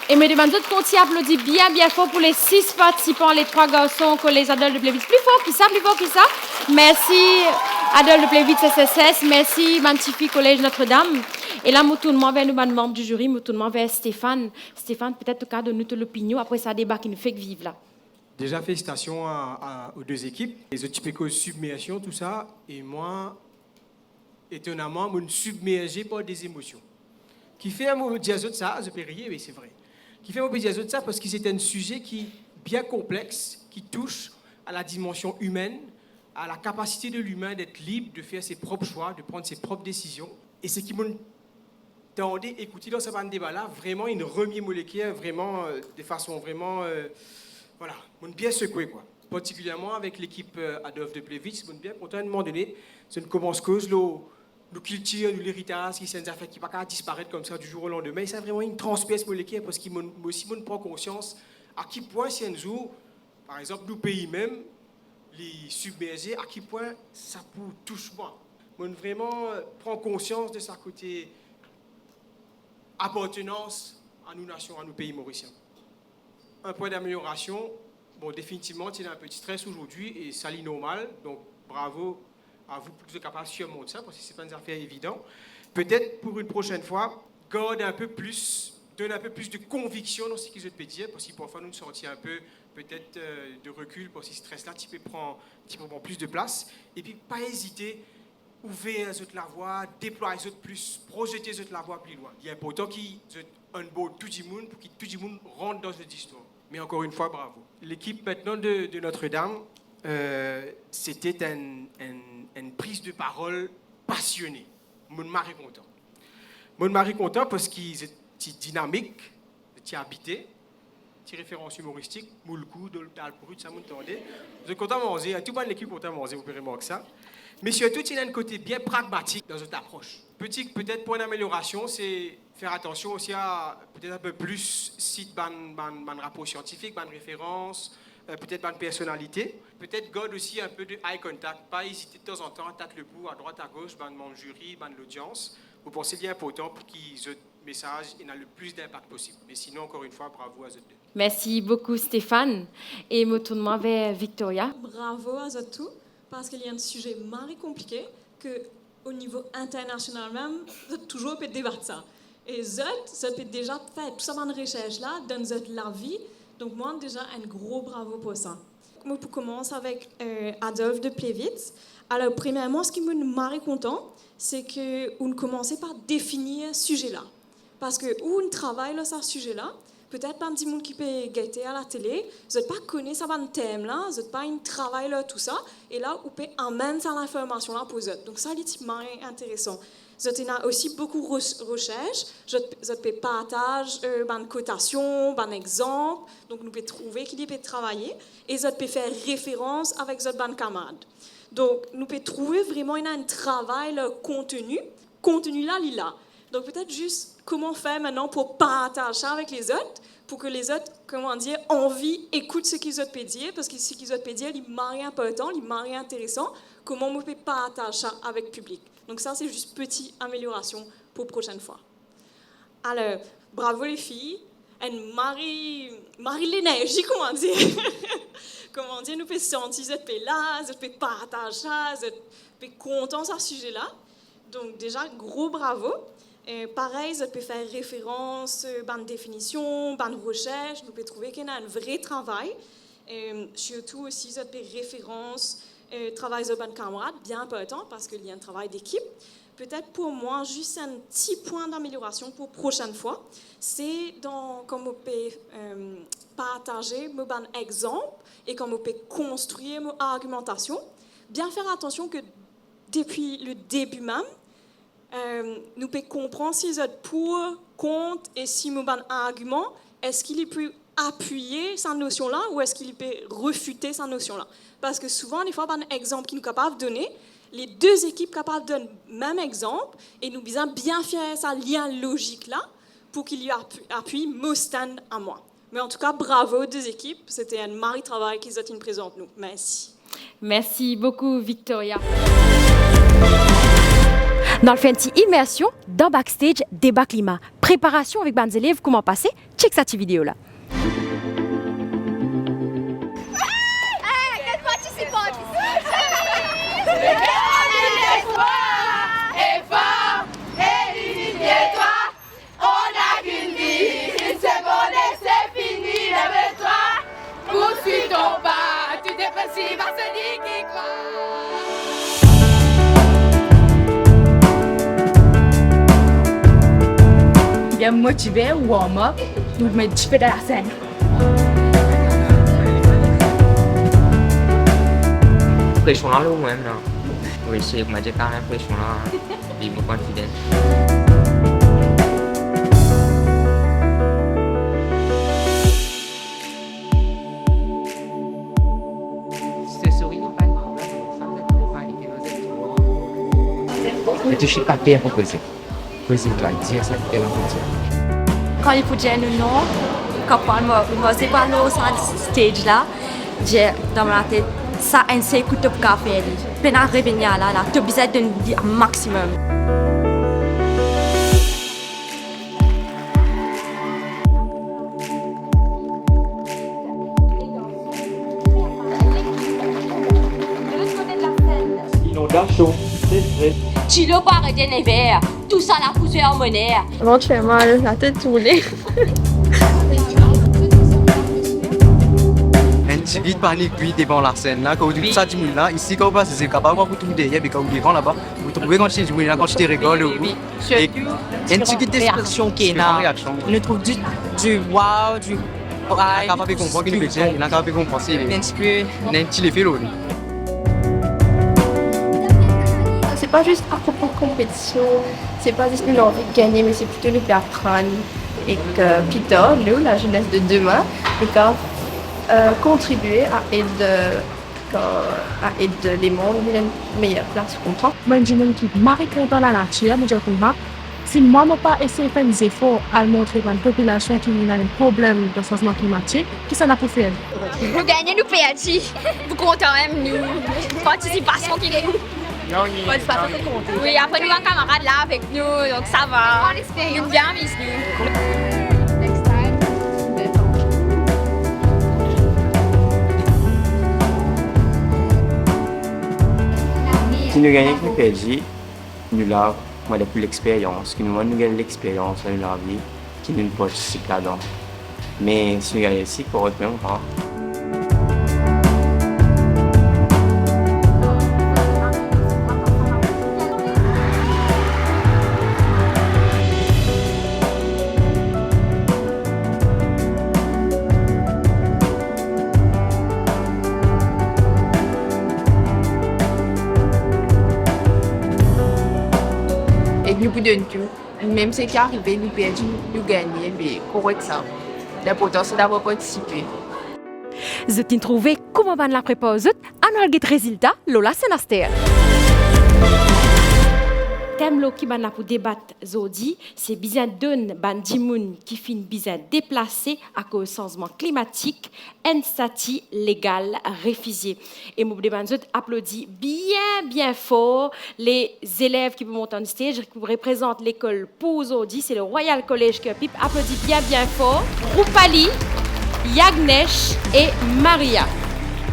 Et mesdames, d'autres qu'on applaudit bien fort pour les 6 participants, les 3 garçons, collège Adolphe de Plevitz. Plus fort que ça. Merci, Adolphe de Plevitz SSS. Merci, magnifique collège Notre-Dame. Et là, nous tournons vers nous, membres du jury, nous tournons vers Stéphane. Stéphane, peut-être au cas de nous l'opinion après ça débat qui nous fait vivre là. Déjà, félicitations aux 2 équipes. Les autres types submersion, tout ça. Et moi, étonnamment, je me suis submergé par des émotions. Qui fait un mot dire ça, je peux rire, mais c'est vrai. Qui fait un mot dire ça parce que c'est un sujet qui est bien complexe, qui touche à la dimension humaine, à la capacité de l'humain d'être libre, de faire ses propres choix, de prendre ses propres décisions. Et c'est qui m'a tendé écouter dans ce débat-là, vraiment une remise moléculaire, vraiment, de façon vraiment, voilà, m'a bien secoué, quoi. Particulièrement avec l'équipe Adolphe de Plevitz, je suis bien content à un moment donné, c'est une commence cause, nos cultures, l'héritage, qui sont des affaires qui ne peuvent pas disparaître comme ça du jour au lendemain. C'est vraiment une transpièce moléculaire parce qu'il aussi prend conscience à quel point si un jour, par exemple, nos pays même, les submergés, à quel point ça peut toucher moi. On vraiment prend conscience de sa côté appartenance à nos nations, à nos pays mauriciens. Un point d'amélioration, bon, définitivement, il y a un petit stress aujourd'hui et ça l'est normal, donc bravo à vous pour être capable de surmonter ça, parce que ce n'est pas une affaire évidente. Peut-être pour une prochaine fois, donne un peu plus de conviction dans ce que je peux dire, parce que parfois nous sortir un peu peut-être de recul, parce que ce stress-là, tu peux prendre plus de place, et puis pas hésiter, ouvrir la voie, déployer plus, projeter la voie plus loin. Il est important qu'il y ait un beau tout le monde, pour que tout le monde rentre dans cette histoire. Mais encore une fois, bravo. L'équipe maintenant de Notre-Dame, c'était une prise de parole passionnée. Mon mari content. Mon mari content parce qu'ils étaient dynamiques, ils étaient habités, petite référence humoristique, moulkou, doltal, brut, ça m'entendait. Vous êtes content de manger, tout le monde l'équipe content de manger, vous pouvez remarquer ça. Mais surtout, il y a un côté bien pragmatique dans votre approche. Peut-être pour une amélioration, c'est faire attention aussi à peut-être un peu plus site ban rapport scientifique, ban référence, peut-être ban personnalité. Peut-être garde aussi un peu de eye contact, pas hésiter de temps en temps, tâte le pouls à droite, à gauche, ban mon jury, ban l'audience. Vous pensez bien important pour qu'ils aient le message et ait le plus d'impact possible. Mais sinon, encore une fois, bravo à eux deux. Merci beaucoup Stéphane. Et me tourne vers Victoria. Bravo à eux tous, parce qu'il y a un sujet marré compliqué que au niveau international même, toujours peut débattre ça. Et ça peut déjà faire tout ça dans la recherche là, dans la vie. Donc moi déjà un gros bravo pour ça. moi, pour commencer avec Adolphe de Plevitz. Alors, premièrement, ce qui me marre content, c'est qu'on commençait par définir ce sujet-là. Parce que où on travaille là, sur ce sujet-là, peut-être pas un petit monde qui peut guetter à la télé, vous n'êtes pas connu ça un thème là, vous n'êtes pas un travail là, tout ça, et là, vous pouvez amener ça l'information là pour vous. Donc ça, c'est intéressant. Vous avez aussi beaucoup de recherches, vous pouvez partager une cotation, un exemple, donc nous pouvons trouver qui peut travailler, et vous pouvez faire référence avec votre camarade. Donc, nous pouvons trouver vraiment un travail le contenu là, il est là. Donc, peut-être juste comment faire maintenant pour partager ça avec les autres, pour que les autres, écoutent ce qu'ils ont peuvent dire, parce que ce qu'ils ont peuvent dire, il est important, il est intéressant, comment on peut partager ça avec le public. Donc, ça, c'est juste une petite amélioration pour la prochaine fois. Alors, bravo les filles. Marie l'énergie, comment dire. Comment dire, nous pouvons sentir, vous êtes là, vous pouvez partager ça, vous êtes contents sur ce sujet-là. Donc déjà, gros bravo. Pareil, vous pouvez faire référence, bonne définition, bonne recherche, vous pouvez trouver qu'il y a un vrai travail. Surtout aussi, vous pouvez référence, travail de bonne camarade, bien important parce qu'il y a un travail d'équipe. Peut-être pour moi, juste un petit point d'amélioration pour la prochaine fois, c'est comme on peut partager mon exemple et comme on peut construire mon argumentation. Bien faire attention que depuis le début même, nous pouvons comprendre si vous êtes pour, contre et si mon argument, est-ce qu'il peut appuyer cette notion-là ou est-ce qu'il peut refuter cette notion-là. Parce que souvent, des fois, un exemple qu'il nous est capable de donner, les deux équipes capables de donner le même exemple et nous besoin bien faire ce lien logique-là pour qu'il y appuie mon stand à moi. Mais en tout cas, bravo aux deux équipes. C'était un mari travail qu'ils ont présente nous. Merci. Merci beaucoup, Victoria. Dans le fancy immersion, dans Backstage, débat climat. Préparation avec les élèves, comment passer? Check cette vidéo-là. Bien motivé, warm-up, nous mettons du feu dans la scène. Pression là, même là. Oui, c'est ma j'ai quand même pression là. Be more confident. Mais tu sais pas bien proposer. Poser toi dire ça et l'entendre. Quand il faut dire le nom, quand moi c'est pas le stage là, j'ai dans ma tête ça un seul coup de café. Pena revenir là, tu as besoin de dire maximum. Inondation, c'est Tu l'as pas arrêté les verres, tout ça la poussée en monnaie. Vraiment, tu fais mal, la tête roulée. Un petit vite panique lui devant la scène là, quand vous dites ça du monde là, ici quand vous passez, c'est capable de vous trouver derrière, mais quand vous devant là-bas, vous trouvez quand tu es là, quand tu te rigoles ou et une petite expression qui est là, on trouve du wow, du il est capable de comprendre qu'il nous dit, il est capable de comprendre, il a un petit effet là. C'est pas juste à propos de compétition, c'est pas juste une envie de gagner, mais c'est plutôt nous faire apprendre. Et que Peter, nous, la jeunesse de demain, nous contribuer à aider les mondes à une meilleure place, tu comprends? Moi, je me dis, Marie dans la nature, je comprends. Si moi, je n'ai pas essayé de faire des efforts à montrer à une population qui a un problème de changement climatique, qu'est-ce qu'on a pour faire? Nous gagnons, nous perdons. Vous comptez même, nous. Participation qui est. Oui, après nous avons un camarade là avec nous, donc ça va. Une bien mise nous. Si nous gagnons plus perdu, nous là, moi depuis l'expérience, qui nous gagne l'expérience dans la vie, qui nous participe là-dedans. Mais si nous gagnons ici, pour autre même pas. beaucoup de tout. Même ce qui arrive, nous perdons, nous gagnons, mais correct ça. L'important, c'est d'avoir participé. Vous avez trouvé comment on la prépare aux autres, on a résultat, Lola Sénaster. Thème qui ban la pour débattre aujourd'hui, c'est bien d'un ban dimoun qui fin bien déplacé à cause du changement climatique, un statut légal réfugié. Et mon débat applaudit bien fort les élèves qui vont monter en stage, qui représentent l'école pour aujourd'hui, c'est le Royal College Cupip. Applaudit bien fort. Rupali, Yagnesh et Maria.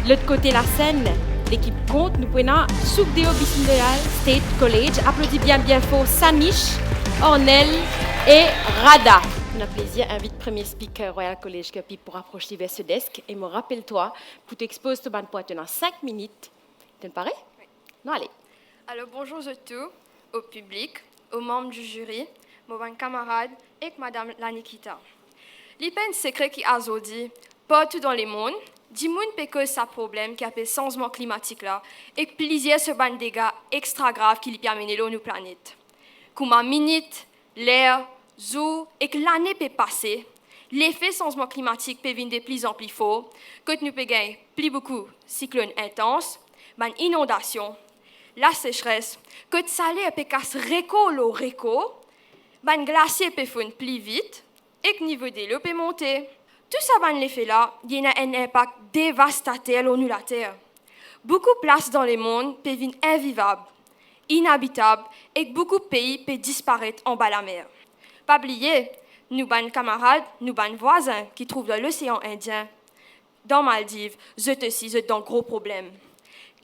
L'autre côté la scène. L'équipe compte, nous prenons Soukdeo Bismillah State College. Applaudis bien fort Sanish, Ornel et Rada. Notre plaisir invite premier speaker Royal College Cupip pour approcher vers ce desk. Et me rappelle-toi, pour t'exposer ton ban pour tenir 5 minutes. Tu me parais? Oui. Non, allez. Alors bonjour à tous, au public, aux membres du jury, mon camarade et Madame Lanikita. L'IPEN secret qui a dit, partout dans le monde, dis moun peut cause sa problème qui appelle changement climatique là et plusieurs ce ban dégâts extra graves qui lui permettent l'eau nous planète. Comme un minute, l'air, zoo et que l'année peut passer, l'effet changement climatique peut venir de plus en plus fort, que nous peut gagner plus beaucoup cyclones intenses, ban inondation, la sécheresse, que le salaire peut casser réco, ban glacier peut fondre plus vite et que le niveau de l'eau peut monter. Tout ça, ben, l'effet là, il y a un impact dévastateur sur la Terre. Beaucoup de places dans le monde peuvent devenir invivables, inhabitables, et beaucoup de pays peuvent disparaître en bas de la mer. Pas oublier, nous, ben camarades, nous, ben voisins qui trouvent dans l'océan Indien, dans Maldives, eux aussi, eux dans gros problèmes.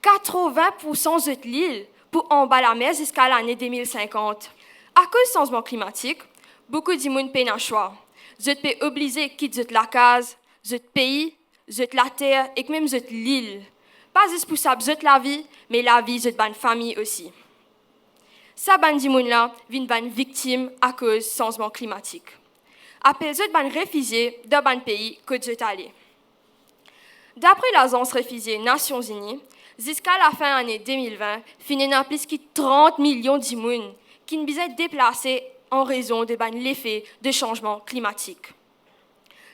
80% de l'île pour en bas de la mer jusqu'à l'année 2050. À cause du changement climatique, beaucoup de monde peinent un choix. Vous êtes obligés de quitter la case, vous êtes pays, vous êtes la terre et même vous êtes l'île. Pas juste pour ça, vous êtes la vie, mais la vie, vous êtes une famille aussi. Ça, ban di moun là, vient ban victime à cause du changement climatique. Après, vous êtes ban réfugiés dans un pays que vous êtes allé. D'après l'agence réfugiée Nations Unies, jusqu'à la fin de l'année 2020, il y a plus de 30 millions de moun qui ne sont déplacés en raison de l'effet de changement climatique.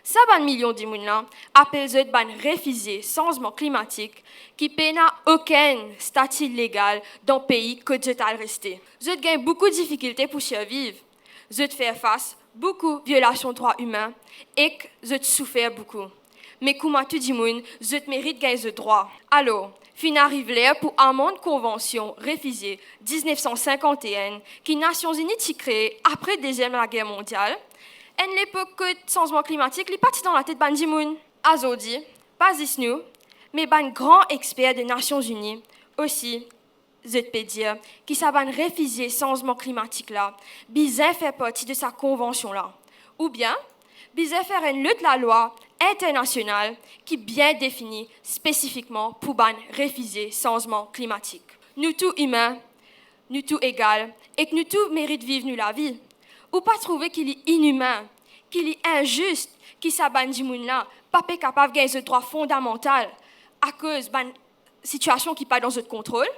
Ça, ban millions de gens appellent eux ban réfugiés changement climatique qui n'ont aucun statut légal dans le pays que vous êtes resté. Vous avez beaucoup de difficultés pour survivre. Vous êtes fait face à beaucoup de violations de droits humains et que vous avez souffert beaucoup. Mais comme tout le monde, vous méritez de gagner ce droit. Alors, fin arrive l'heure pour amende convention réfugiée 1951 qui Nations Unies a créée après la Deuxième Guerre mondiale. En l'époque que le changement climatique est parti dans la tête de Ban Ki-moon. Azodi, pas juste nous, mais ban grand expert des Nations Unies aussi, je peux dire, qui s'aban réfugié changement climatique là, bizarre fait partie de sa convention là, ou bien bizarre faire une lutte la loi internationale qui bien définit spécifiquement pour ban réfugié changement climatique. Nous tous humains, nous tous égaux et que nous tous méritons vivre nous la vie. Ou pas trouver qu'il est inhumain, qu'il est injuste, qu'il s'aban di moun là, pas capable de gagner ce droit fondamental à cause d'une situation qui n'est pas dans notre contrôle.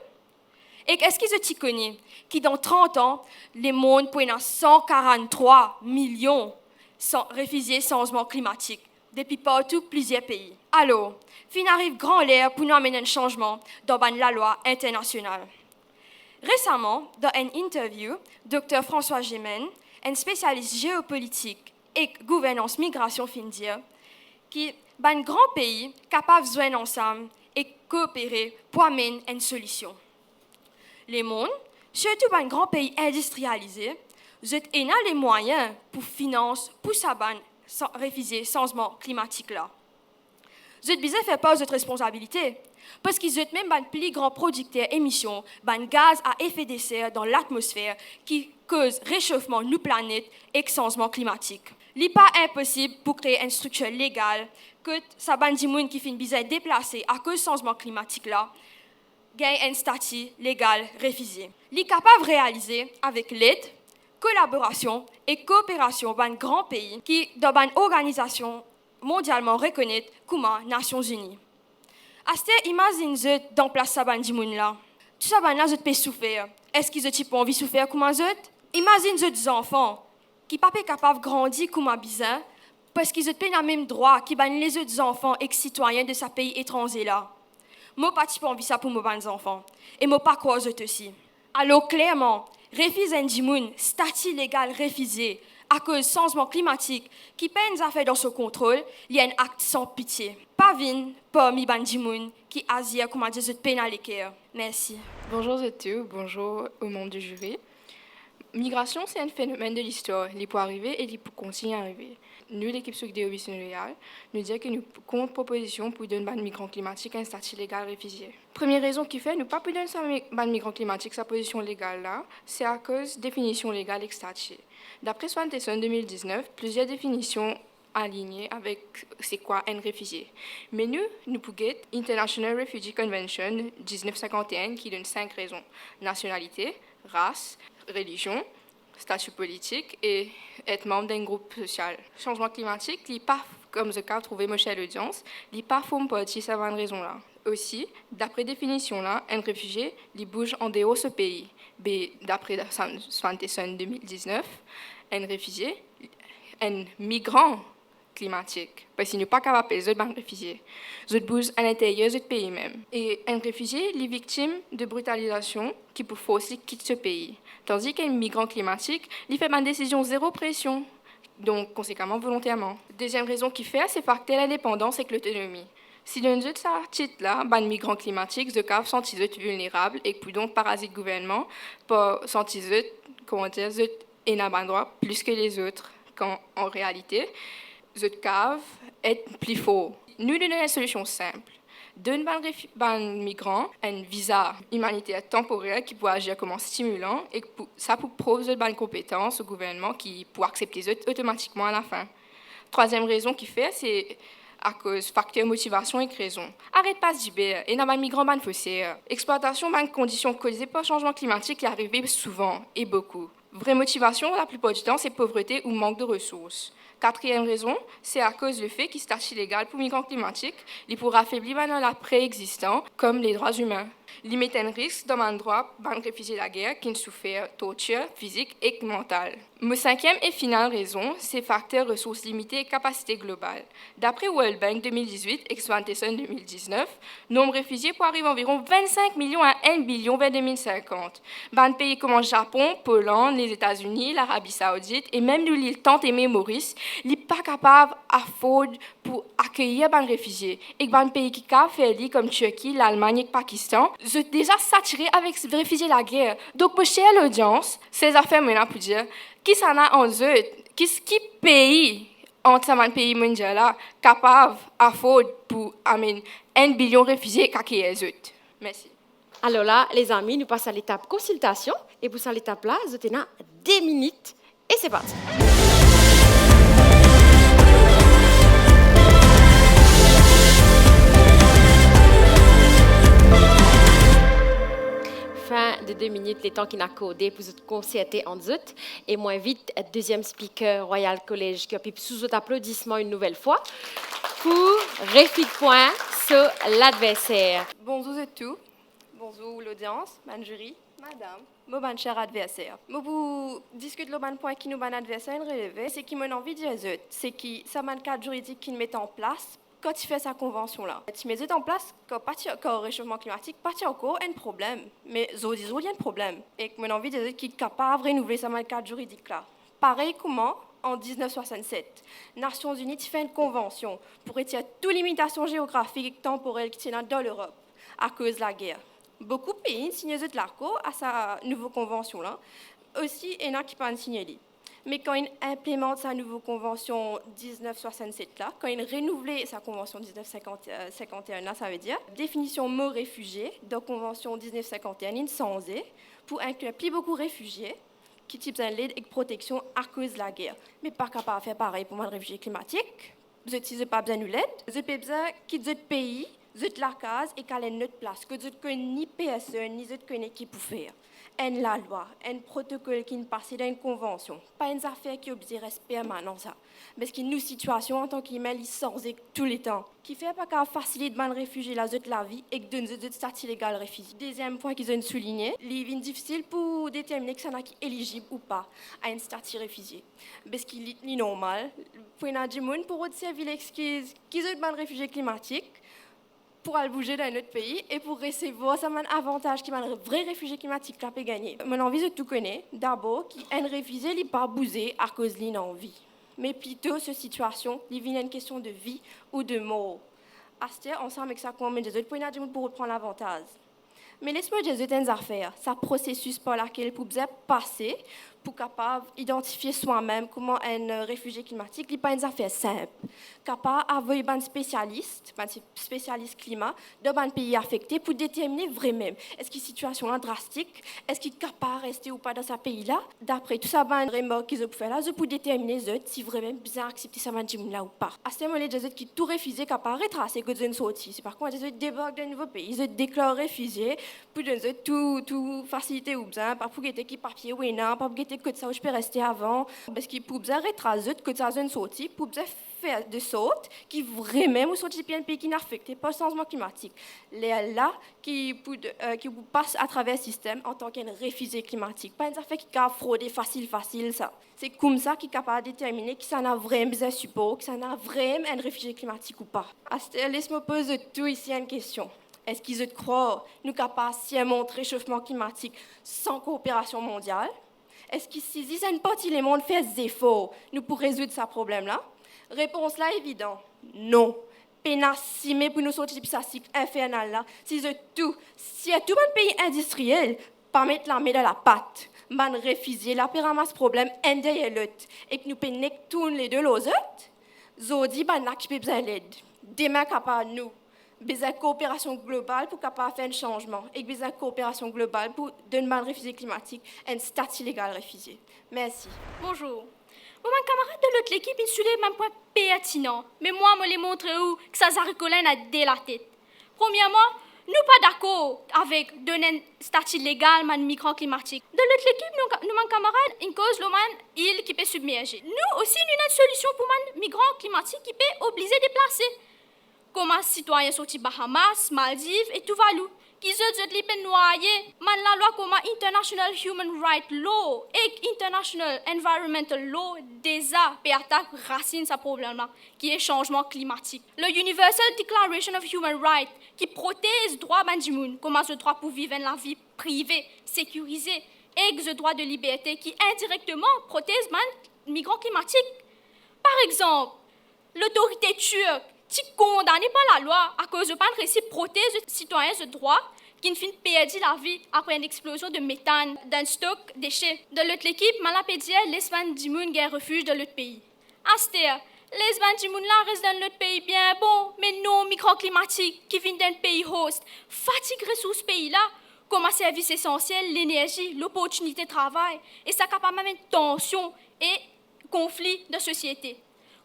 Et est-ce qu'ils se connaissent qui dans 30 ans, le monde pourrait avoir 143 millions de réfugiés changement climatique depuis partout plusieurs pays. Alors, fin arrive grand l'air pour nous amener un changement dans la loi internationale. Récemment, dans une interview, Dr François Gémen, un spécialiste géopolitique et gouvernance migration, fin dire qui un grand pays capable de joindre ensemble et coopérer pour amener une solution. Les mondes, surtout un grand pays industrialisé, ont les moyens pour financer pour réfugier changement climatique là. Vous êtes besoin de faire pas de responsabilité parce qu'ils sont même un plus grand producteur d'émissions, de gaz à effet de serre dans l'atmosphère qui cause réchauffement de nos planètes et changement climatique. Il n'est pas impossible pour créer une structure légale que ça bandi moun qui finit besoin déplacer à cause du changement climatique là gagne un statut légal réfugié. Il est capable de réaliser avec l'aide, collaboration et coopération d'un grand pays qui dans une organisation mondialement reconnue comme les Nations Unies. Imaginez-vous dans place ça bandi moun là. Tout ça là, vous peut souffrir. Est-ce qu'ils ont pas envie de souffrir comme eux? Imagine des enfants qui ne sont pas capables de grandir comme un bizarre parce qu'ils n'ont pas le même droit que les autres enfants et citoyens de ce pays étranger là. Moi, pas envie ça pour mes enfants. Et moi, pas quoi eux aussi. Alors, clairement, réfugiés indimoun, statut légal réfugié, à cause du changement climatique, qui peine à faire dans ce contrôle, il y a un acte sans pitié. Pas vin, pas mi bandimoun, qui asia comme a dit de peine à l'équerre. Merci. Bonjour à tous, bonjour aux membres du jury. Migration, c'est un phénomène de l'histoire. Il peut arriver et il peut continuer à arriver. Nous, l'équipe Sogdeo Réal, nous disons que nous contre proposition pour donner aux migrants climatiques un statut légal réfugié. Première raison qui fait nous pas pour donner aux migrants climatiques sa position légale là, c'est à cause de définition légale et statut. D'après Swanson 2019, plusieurs définitions alignées avec c'est quoi un réfugié. Mais nous pouvons International Refugee Convention 1951 qui donne 5 raisons: nationalité, race, religion, statut politique et être membre d'un groupe social. Changement climatique, il n'est pas, comme ce cas trouvé chez l'audience, il n'est pas faux partie, ça va une raison là. Aussi, d'après définition là, un réfugié, il bouge en dehors de ce pays. Mais d'après Swanson 2019, un réfugié, un migrant climatique, parce qu'il n'est pas capable de payer un réfugié. Ils bougent à l'intérieur du pays même. Et un réfugié, il est victime de brutalisation qui peut forcer quitter ce pays. Tandis qu'un migrant climatique, il fait une décision zéro pression, donc conséquemment volontairement. Deuxième raison qui fait, c'est facteur l'indépendance et l'autonomie. Si dans ce titre-là, un migrant climatique, se cave sentit vulnérable et puis donc parasite gouvernement, pour sentir et n'a pas droit plus que les autres, quand en réalité, ce cave est plus fort. Nous donnons une solution simple. Donne aux migrants un visa humanitaire temporaire qui peut agir comme un stimulant et ça peut prouver une compétence au gouvernement qui peut accepter automatiquement à la fin. Troisième raison qui fait, c'est à cause facteur motivation et raison. Arrête pas de dire, et n'a pas migrant ban fossé. Exploitation ban conditions causées par changement climatique qui arrive souvent et beaucoup. Vraie motivation, la plupart du temps, c'est pauvreté ou manque de ressources. Quatrième raison, c'est à cause du fait qu'il statut légal pour migrants climatiques, il pourra affaiblir la préexistant comme les droits humains. Il met un risque dans un droit de réfugiés de la guerre qui ne souffert torture physique et mentale. Ma cinquième et finale raison, c'est facteur ressources limitées et capacité globale. D'après World Bank 2018 et Swanson 2019, nombre de réfugiés peut arriver environ 25 millions à 1 billion vers 2050. Dans des pays comme le Japon, Pologne, les États-Unis, l'Arabie Saoudite et même l'île tant aimée Maurice, ils ne sont pas capables pour accueillir des réfugiés. Et dans des pays qui fait comme Turquie, l'Allemagne et le Pakistan, sont déjà saturés avec les réfugiés de la guerre. Donc, pour chère l'audience, ces affaires maintenant pour dire qui s'en a en eux, qui pays entre ces pays mondiaux là capable à pour amener 1 billion de réfugiés qui les autres. Merci. Alors là, les amis, nous passons à l'étape consultation et pour cette étape là, vous avez 10 minutes et c'est parti. Fin de 2 minutes, les temps qui n'a codé pour vous concerter en zut. Et moins vite, deuxième speaker Royal College qui a pu sous votre applaudissement une nouvelle fois pour réfit point sur l'adversaire. Bonjour à tous, bonjour l'audience, man jury, madame, mon cher adversaire. Moi, vous discutez le point qui nous ban adversaire relevé, c'est qui m'a envie de dire zut, c'est qui ça man cadre juridique qui nous met en place. Quand tu fais sa convention-là, tu mets en place quand le réchauffement climatique, pas encore un problème. Mais il y a un problème. Et mon envie de dire qu'il est capable de renouveler sa cadre juridique-là. Pareil comment, en 1967, Nations Unies fait une convention pour retirer toutes les limitations géographiques et temporelles qui tiennent dans l'Europe à cause de la guerre. Beaucoup de pays signent de l'accord à sa nouvelle convention-là. Aussi, il y en a qui ne signer. Mais quand il implémente sa nouvelle convention 1967 là, quand il renouvelle sa convention 1951 là, ça veut dire définition mot réfugié dans convention 1951 il sans pour inclure plus beaucoup de réfugiés qui typent un l'aide et protection à cause de la guerre. Mais pas capable de faire pareil pour moi les réfugiés climatiques. Vous n'utilisez pas besoin de l'aide, vous avez besoin de quitter votre pays Zut la case et qu'elle est notre place, que zut connaît ni personne, ni zut connaît qui pour faire. En la loi, un protocole qui ne passe d'une convention, pas une affaire qui oblige respect permanent ça. Parce qu'il nous situation en tant qu'email, il sort tous les temps. Qui fait pas qu'à faciliter de réfugiés la zut la vie et que donne zut statut légal réfugié. Deuxième point qu'ils ont souligné, il est difficile pour déterminer que ça n'a qui éligible ou pas à un statut réfugié. Parce qu'il est normal, pour une adjointe pour servir l'excuse qu'ils ont de réfugiés climatiques, pour aller bouger dans un autre pays et pour recevoir ça un avantage qui un vrai réfugié climatique là peut gagner. Mon envie de tout connaître. D'abord, un réfugié n'est pas bougé à cause de l'envie, mais plutôt cette situation, il vient une question de vie ou de mort. Astia ensemble avec ça qu'on met des autres points pour reprendre l'avantage. Mais laisse-moi dire des affaires, ça processus par lequel pour passer pour capable identifier soi-même comment un réfugié climatique n'est pas une affaire simple. Capable d'avoir un spécialiste climat dans un pays affecté pour déterminer vraiment est-ce qu'il y a une situation drastique, est-ce qu'il est capable de rester ou pas dans ce pays-là. D'après tout ça, une remarque qu'ils ont fait là, pour déterminer si vraiment bien accepter ça là ou pas. À ce moment-là, les gens qui tout refusé capable de retracer que une sortie. C'est par contre les gens débarquent dans un nouveau pays, ils ont déclaré réfugiés pour donner tout facilité ou bien pas pour guetter qui papier ou non, pas pour guetter que ça où je peux rester avant parce qu'il pour bien retracer que ça une sortie pour bien faire de sorte qui vraiment ou sortir un pays qui n'est affecté par le changement climatique. Les là qui passent à travers le système en tant qu'un réfugié climatique. Pas une affaire qui a fraudé facile ça. C'est comme ça qu'il est capable de déterminer qui ça a vraiment besoin de support, qui ça a vraiment un réfugié climatique ou pas. Laisse-moi poser tout ici une question. Est-ce qu'ils croient nous capables de montrer le réchauffement climatique sans coopération mondiale? Est-ce qu'ils se disent une partie du monde fait des efforts nous pour résoudre ce problème-là? Réponse là évidente, non. Pénacimé pour nous sortir de ce cycle infernal là. Si y a tout un pays industriel, pas mettre la main dans la pâte, man refuser la ramasse problème un derrière l'autre et que nous pénèque tous les deux l'autre, zodi ban là qui peut besoin d'aide. Demain capable nous. Besoin de coopération globale pour capable faire un changement et besoin de coopération globale pour donner un réfugié climatique un statut légal réfugié. Merci. Bonjour. Mon camarade de l'autre équipe, il soulève un point pertinent, mais moi, je lui montre où que ça Colin a dès la tête. Premièrement, nous pas d'accord avec donner un statut légal à un migrant climatique. De l'autre équipe, nous, mon camarade, une cause il qui peut submerger. Nous aussi, nous avons une solution pour un migrant climatique qui peut obliger à déplacer. Comme un citoyen sorti Bahamas, Maldives et Tuvalu, qui se dit noyer, man la loi comme International Human Rights Law et International Environmental Law déjà peut attaquer racine ce problème-là, qui est changement climatique. Le Universal Declaration of Human Rights, qui protège le droit du monde, comme le droit pour vivre la vie privée, sécurisée, et le droit de liberté, qui indirectement protège les migrants climatiques. Par exemple, l'autorité turque, qui condamné par la loi à cause de pas réussi protéger les citoyens ce droit qui ne finit perdre la vie après une explosion de méthane d'un stock déchets. De l'autre équipe, Malapédia, l'Espagne du monde gagne refuge dans l'autre pays. Astéa, l'Espagne du monde là reste dans l'autre pays bien bon, mais non microclimatique qui viennent d'un pays host, fatiguerait sous ce pays-là, comme un service essentiel, l'énergie, l'opportunité de travail, et ça capable même une tension et conflit de société.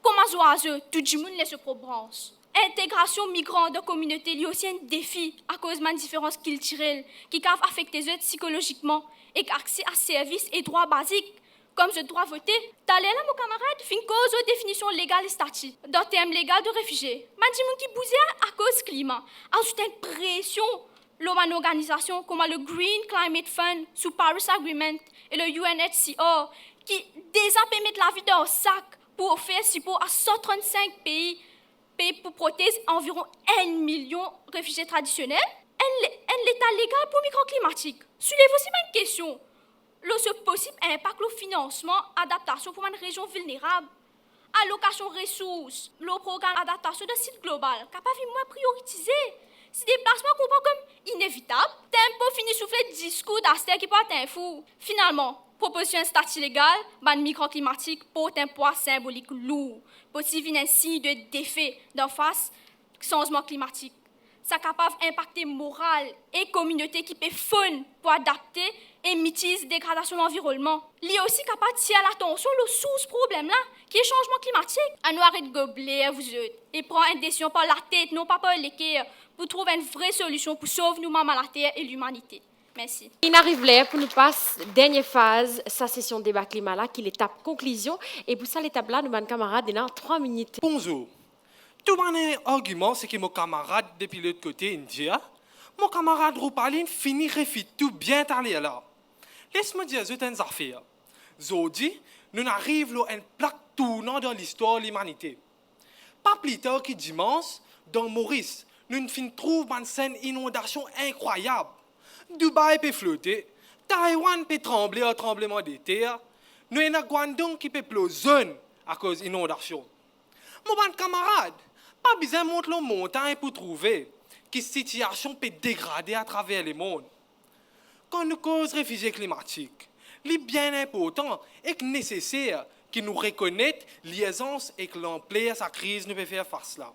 Comme un oiseau, tout le monde laisse se probranche. Intégration migrant de communauté, il y a aussi un défi à cause de différences culturelles qui peuvent affecter les autres psychologiquement et accès à services et droits basiques, comme le droit voter. D'aller là, mon camarade, fin cause aux définitions légales et statut. Dans le terme légal de réfugiés, man qui bousait à cause climat, ajoute une pression. L'OMAN organisation comme le Green Climate Fund sous Paris Agreement et le UNHCR qui déjà permettent la vie dans sac pour faire support à 135 pays pour protéger environ 1 million de réfugiés traditionnels, un l'état légal pour microclimatique. Soulève aussi une question. Ce possible impact le financement, adaptation pour une région vulnérable, allocation ressources, le programme adaptation de site global, capable de moins prioritisé. Si déplacement comprend comme inévitable, tempo fini souffler discours d'Aster qui peut être fou. Finalement, proposition un statut légal, ban microclimatique porte un poids symbolique lourd, possible un signe de défait d'en face changement climatique. ça capable d'impacter moral et communauté qui peut fun pour adapter et mitiger dégradation de l'environnement. Il est aussi capable de tirer l'attention sur le source problème là, qui est le changement climatique. À nous arrêter de gobeler, vous autres, et prendre une décision par la tête, non pas par les cœurs, pour trouver une vraie solution pour sauver nous-mêmes à la Terre et l'humanité. Merci. Il arrive là pour nous passer dernière phase, sa session de débat climat là, qui est l'étape conclusion. Et pour ça, l'étape là, nous, mes camarades, dans 3 minutes. Bonjour. Tout mon argument, c'est que mon camarade, depuis l'autre côté, India, mon camarade Rupaline finit refit tout bien allé là. Laisse-moi dire une affaire. Aujourd'hui, nous arrivons à une plaque tournante dans l'histoire de l'humanité. Pas plus tard que dimanche, dans Maurice, nous trouvons une scène inondation incroyable. Dubaï peut flotter, Taïwan peut trembler au tremblement de terre, nous avons Guangdong qui peut ploser à cause de l'inondation. Mon camarade, pas besoin de monter la montagne pour trouver que la situation peut dégrader à travers le monde. Quand nous causons réfugiés climatiques, il est bien important et nécessaire que nous reconnaissions l'aisance et que l'ampleur de sa crise nous peut faire face là.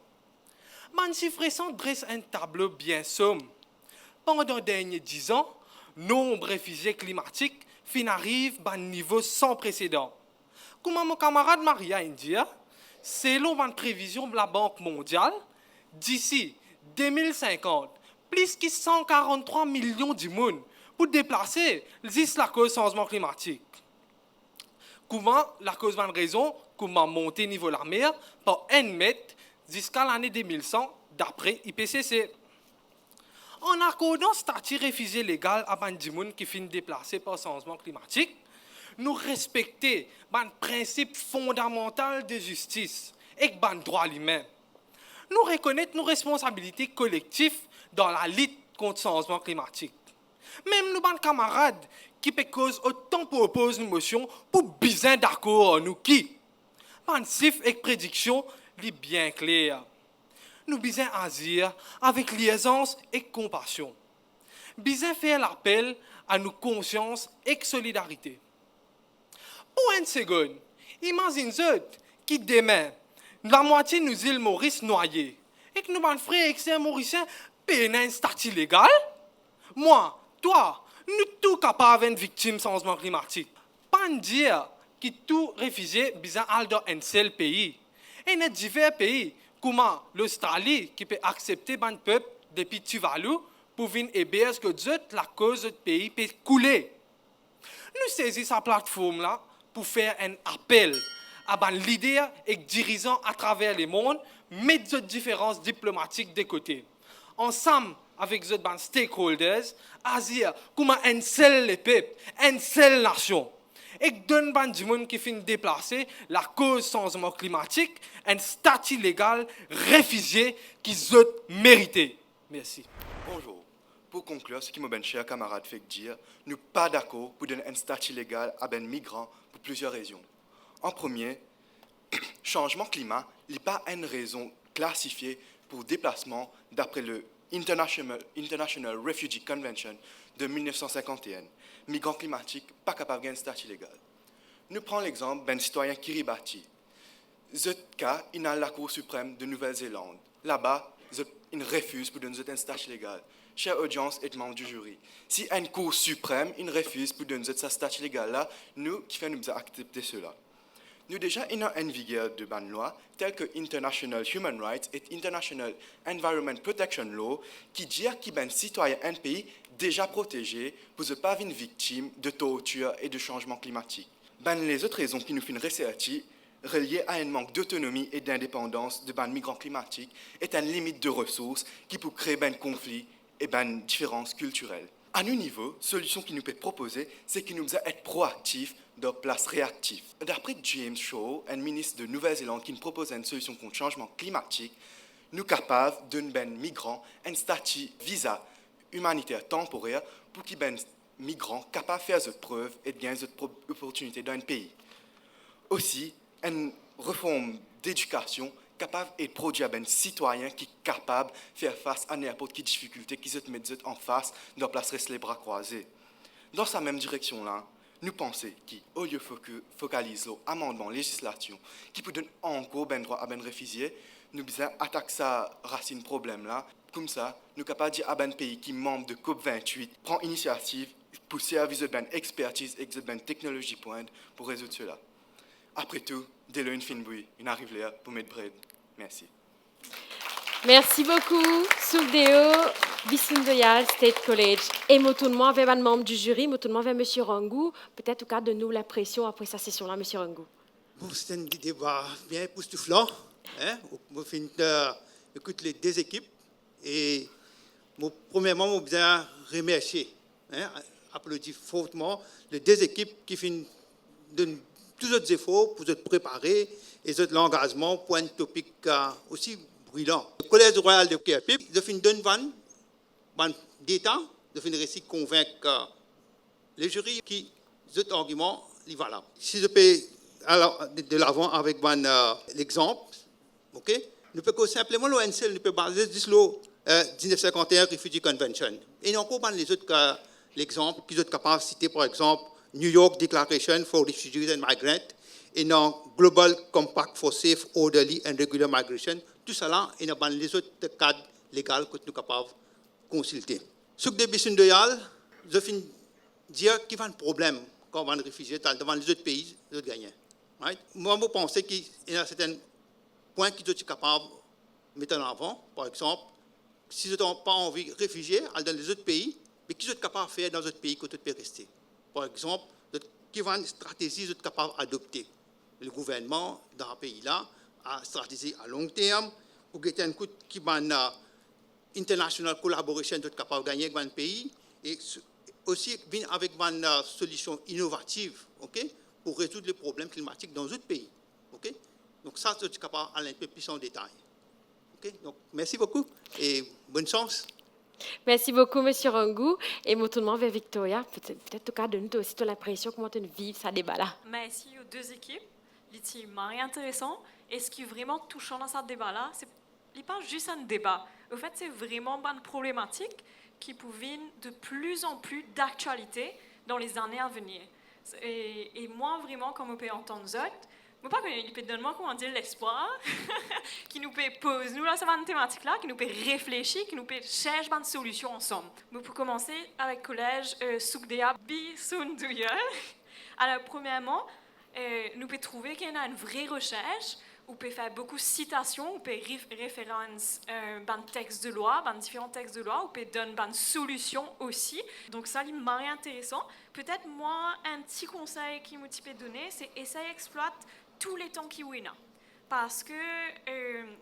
Mon chiffre récent dresse un tableau bien somme. Pendant les derniers 10 ans, le nombre de réfugiés climatiques arrive à un niveau sans précédent. Comme mon camarade Maria India, selon une prévision de la Banque mondiale, d'ici 2050, plus de 143 millions de monde pour déplacer juste la cause du changement climatique. Comment la cause de raison, comment monter le niveau de la mer par 1 mètre jusqu'à l'année 2100 d'après IPCC. En accordant statut réfugié légal à des gens qui finissent déplacés par le changement climatique, nous respectons le principe fondamental de justice et le droit humain. Nous reconnaissons nos responsabilités collectives dans la lutte contre le changement climatique. Même nos camarades qui peuvent causer autant pour opposer nos motions pour bien d'accord en nous qui. Principe et prédiction sont bien clairs. Nous besoin agir avec liaisance et compassion. Besoin faire l'appel à nos consciences et solidarité. Pour une seconde, imaginez que demain, la moitié de nos îles Maurice noyées et que nos frères et sœurs mauriciens payent un statut légal. Moi, toi, nous tous capables d'être victimes du changement climatique. Pas dire que tout réfugié besoin d'aller dans un seul pays. Et il y a divers pays comme l'Australie qui peut accepter un peuple depuis Tuvalu pour venir aider à ce que la cause du pays peut couler. Nous saisissons cette plateforme-là pour faire un appel à les leaders et dirigeants à travers le monde, mettre les différences diplomatiques de côté. Ensemble, avec les stakeholders, agir comme un seul peuple, une seule nation. Et donne aux gens qui finissent déplacer la cause du changement climatique un statut légal réfugié qu'ils ont mérité. Merci. Bonjour. Pour conclure, ce qui mon cher camarade fait dire, nous ne sommes pas d'accord pour donner un statut légal à des migrants pour plusieurs raisons. En premier, changement climat n'est pas une raison classifiée pour déplacement d'après le International Refugee Convention de 1951. Migrants climatiques pas capables d'un statut légal. Nous prenons l'exemple d'un citoyen Kiribati. Ce cas, il a la Cour suprême de Nouvelle-Zélande. Là-bas, il refuse pour donner un statut légal. Chère audience et membres du jury, si une Cour suprême il refuse pour donner ce statut légal-là, nous, qui fait nous accepter cela? Nous déjà avons une vigueur de bonnes lois telles que International Human Rights et International Environment Protection Law qui disent qu'il y a un citoyen un pays déjà protégé pour ne pas être victime de torture et de changement climatique. Les autres raisons qui nous font ressortir reliées à un manque d'autonomie et d'indépendance de migrants climatiques est une limite de ressources qui peut créer un conflit et une différence culturelle. À nos niveaux, la solution qui nous peut proposer, c'est que nous devons être proactifs de place réactive. D'après James Shaw, un ministre de Nouvelle-Zélande qui nous propose une solution contre le changement climatique, nous sommes capables de donner aux migrants un statut visa humanitaire temporaire pour qu'ils soient migrants capables de faire des preuves et de gagner des opportunités dans un pays. Aussi, une réforme d'éducation capable de produire un citoyen qui est capable de faire face à n'importe quelle difficulté qui se met en face de placer les bras croisés. Dans cette même direction-là, nous pensons qu'au lieu de focaliser l'amendement législation qui peut donner encore ben droit à ben réfugiés, nous besoin attaquer ça racine problème là. Comme ça, nous sommes capables de dire à un pays qui est membre de COP28 prend initiative pour servir une expertise et une technologie pointe pour résoudre cela. Après tout, dès le fin bruit, il arrive là pour mettre bread. Merci. Merci beaucoup, Soukdeo, Bisundoyal State College. Et mon tournement vers un membre du jury, mon tournement vers M. Rangou. Peut-être au cas de nous la pression après sa session-là, M. Rangou. Bon, c'est un débat bien époustouflant. On écoute les deux équipes. Et premièrement, on besoin remercier, applaudir fortement les deux équipes qui donnent tous les efforts pour se préparer et l'engagement pour un topic aussi brûlant. Le Collège royal de KPIP, ils donnent un d'état, ils réussir à convaincre les jurys qui cet argument est valable. Si je peux aller de l'avant avec l'exemple, ok? Nous pouvons simplement l'ONCL, nous pouvons baser sur le 1951 Refugee Convention. Et encore les autres l'exemple qui sont capables de citer, par exemple, New York Declaration for Refugees and Migrants et non Global Compact for Safe, Orderly and Regular Migration. Tout cela est dans les autres cadres légaux que nous sommes capables de consulter. Ce que des Bisundoyal, je finis dire qu'il y a un problème quand on va réfugier devant les autres pays, les autres gagnants. Right? Moi, je pense qu'il y a certains points qui sont capables de mettre en avant. Par exemple, si vous n'avez pas envie de réfugier dans les autres pays, mais qui sont capables de faire dans les autres pays que vous pouvez rester. Par exemple, quelle stratégie vous êtes capable d'adopter. Le gouvernement dans un pays-là a une stratégie à long terme pour que un coup qui va international collaboration vous êtes capable de gagner dans un pays et aussi avec une solution innovative, okay, pour résoudre les problèmes climatiques dans d'autres pays. Okay? Donc ça, vous êtes capable d'aller un peu plus en détail. Okay? Donc, merci beaucoup et bonne chance. Merci beaucoup, M. Rangou. Et mon tournement vers Victoria. Peut-être au cas de nous, aussi, tu as l'impression comment tu vis ça débat-là. Merci aux deux équipes. C'est intéressant. Et ce qui est vraiment touchant dans ce débat-là, ce n'est pas juste un débat. En fait, c'est vraiment une problématique qui pouvait de plus en plus d'actualité dans les années à venir. Et moi, vraiment, comme on peut entendre ça, je ne sais pas qu'il peut donner comment dire l'espoir, qui nous peut poser nous là sur une thématique là, qui nous peut réfléchir, qui nous peut chercher une solution ensemble. Mais pour commencer avec le collège Soukdeo Bisundoyal. Alors premièrement, nous pouvons trouver qu'il y a une vraie recherche. On peut faire beaucoup de citations, on peut référencer dans textes de loi, dans différents textes de loi, on peut donner une solution aussi. Donc ça, c'est très intéressant. Peut-être moi, un petit conseil qui me peut donner, c'est essayer d'exploiter tous les temps qui est là. Parce que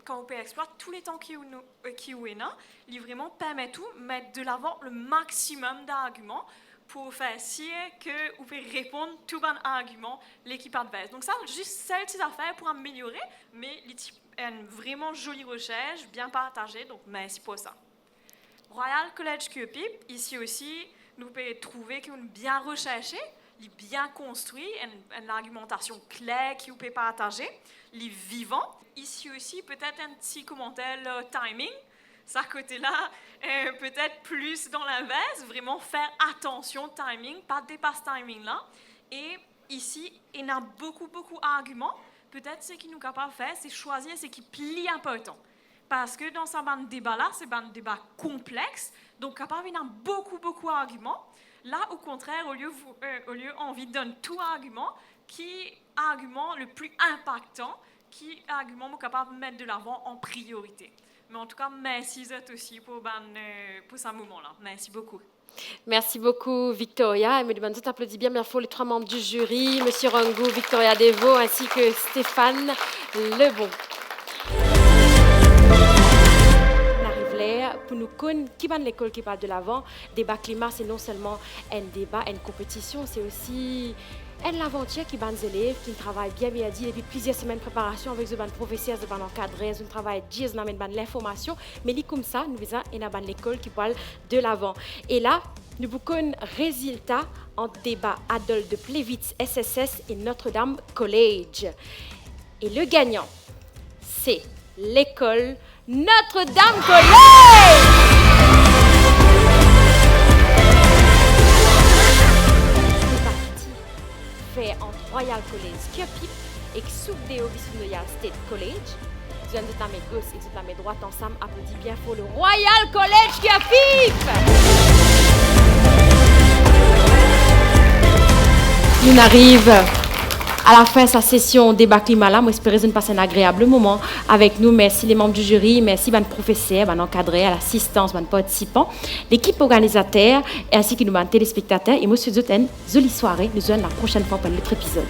quand on peut exploiter tous les temps qui est là, il vraiment permet tout mettre de l'avant le maximum d'arguments pour faire si que vous pouvez répondre tout bon argument l'équipe adverse. Donc ça, juste cette petite affaire pour améliorer, mais une vraiment jolie recherche, bien partagée, donc merci pour ça. Royal College KPIP, ici aussi, nous pouvons trouver qu'on est bien recherché, bien construit, une argumentation claire qui vous peut partager, les vivant. Ici aussi, peut-être un petit commentaire, le timing. Ça, côté-là, peut-être plus dans l'inverse, vraiment faire attention au timing, pas dépasser ce timing-là. Et ici, il y a beaucoup d'arguments. Peut-être ce qu'il nous est capable de faire, c'est choisir ce qui plie un peu de temps. Parce que dans ce débat-là, c'est un débat complexe, donc capable, il y a beaucoup d'arguments. Là, au contraire, au lieu envie de donner tout argument, qui argument le plus impactant, qui argument capable de mettre de l'avant en priorité. Mais en tout cas, merci aussi pour ce moment-là. Merci beaucoup. Merci beaucoup, Victoria. Et me demande tout applaudit bien les trois membres du jury, M. Rangou, Victoria Deveau, ainsi que Stéphane Lebon. On arrive là pour nous connaître qui va l'école qui parle de l'avant. Débat climat, c'est non seulement un débat, une compétition, c'est aussi une aventure qui ban les élèves qui travaillent bien dit depuis plusieurs semaines de préparation avec les professeurs, les encadrés, un travail dies dans l'information, mais comme ça nous faisons une l'école qui parle de l'avant. Et là, nous bouquons résultat en débat Adolphe de Plevitz SSS et Notre-Dame College. Et le gagnant, c'est l'école Notre-Dame College. Fait entre Royal College KPIP et sous vidéo qui sont State College. Nous sommes à mes gauche et nous à mes droite ensemble. Applaudis bien fort le Royal College qui a FIF. Nous arrivons à la fin de sa session débat climat là. Moi, j'espère que vous passez un agréable moment avec nous. Merci les membres du jury, merci les professeurs, les encadrés, l'assistance, les participants, l'équipe organisateur ainsi que nos téléspectateurs. Et moi, je vous souhaite une jolie soirée. Nous allons la prochaine fois pour un autre épisode.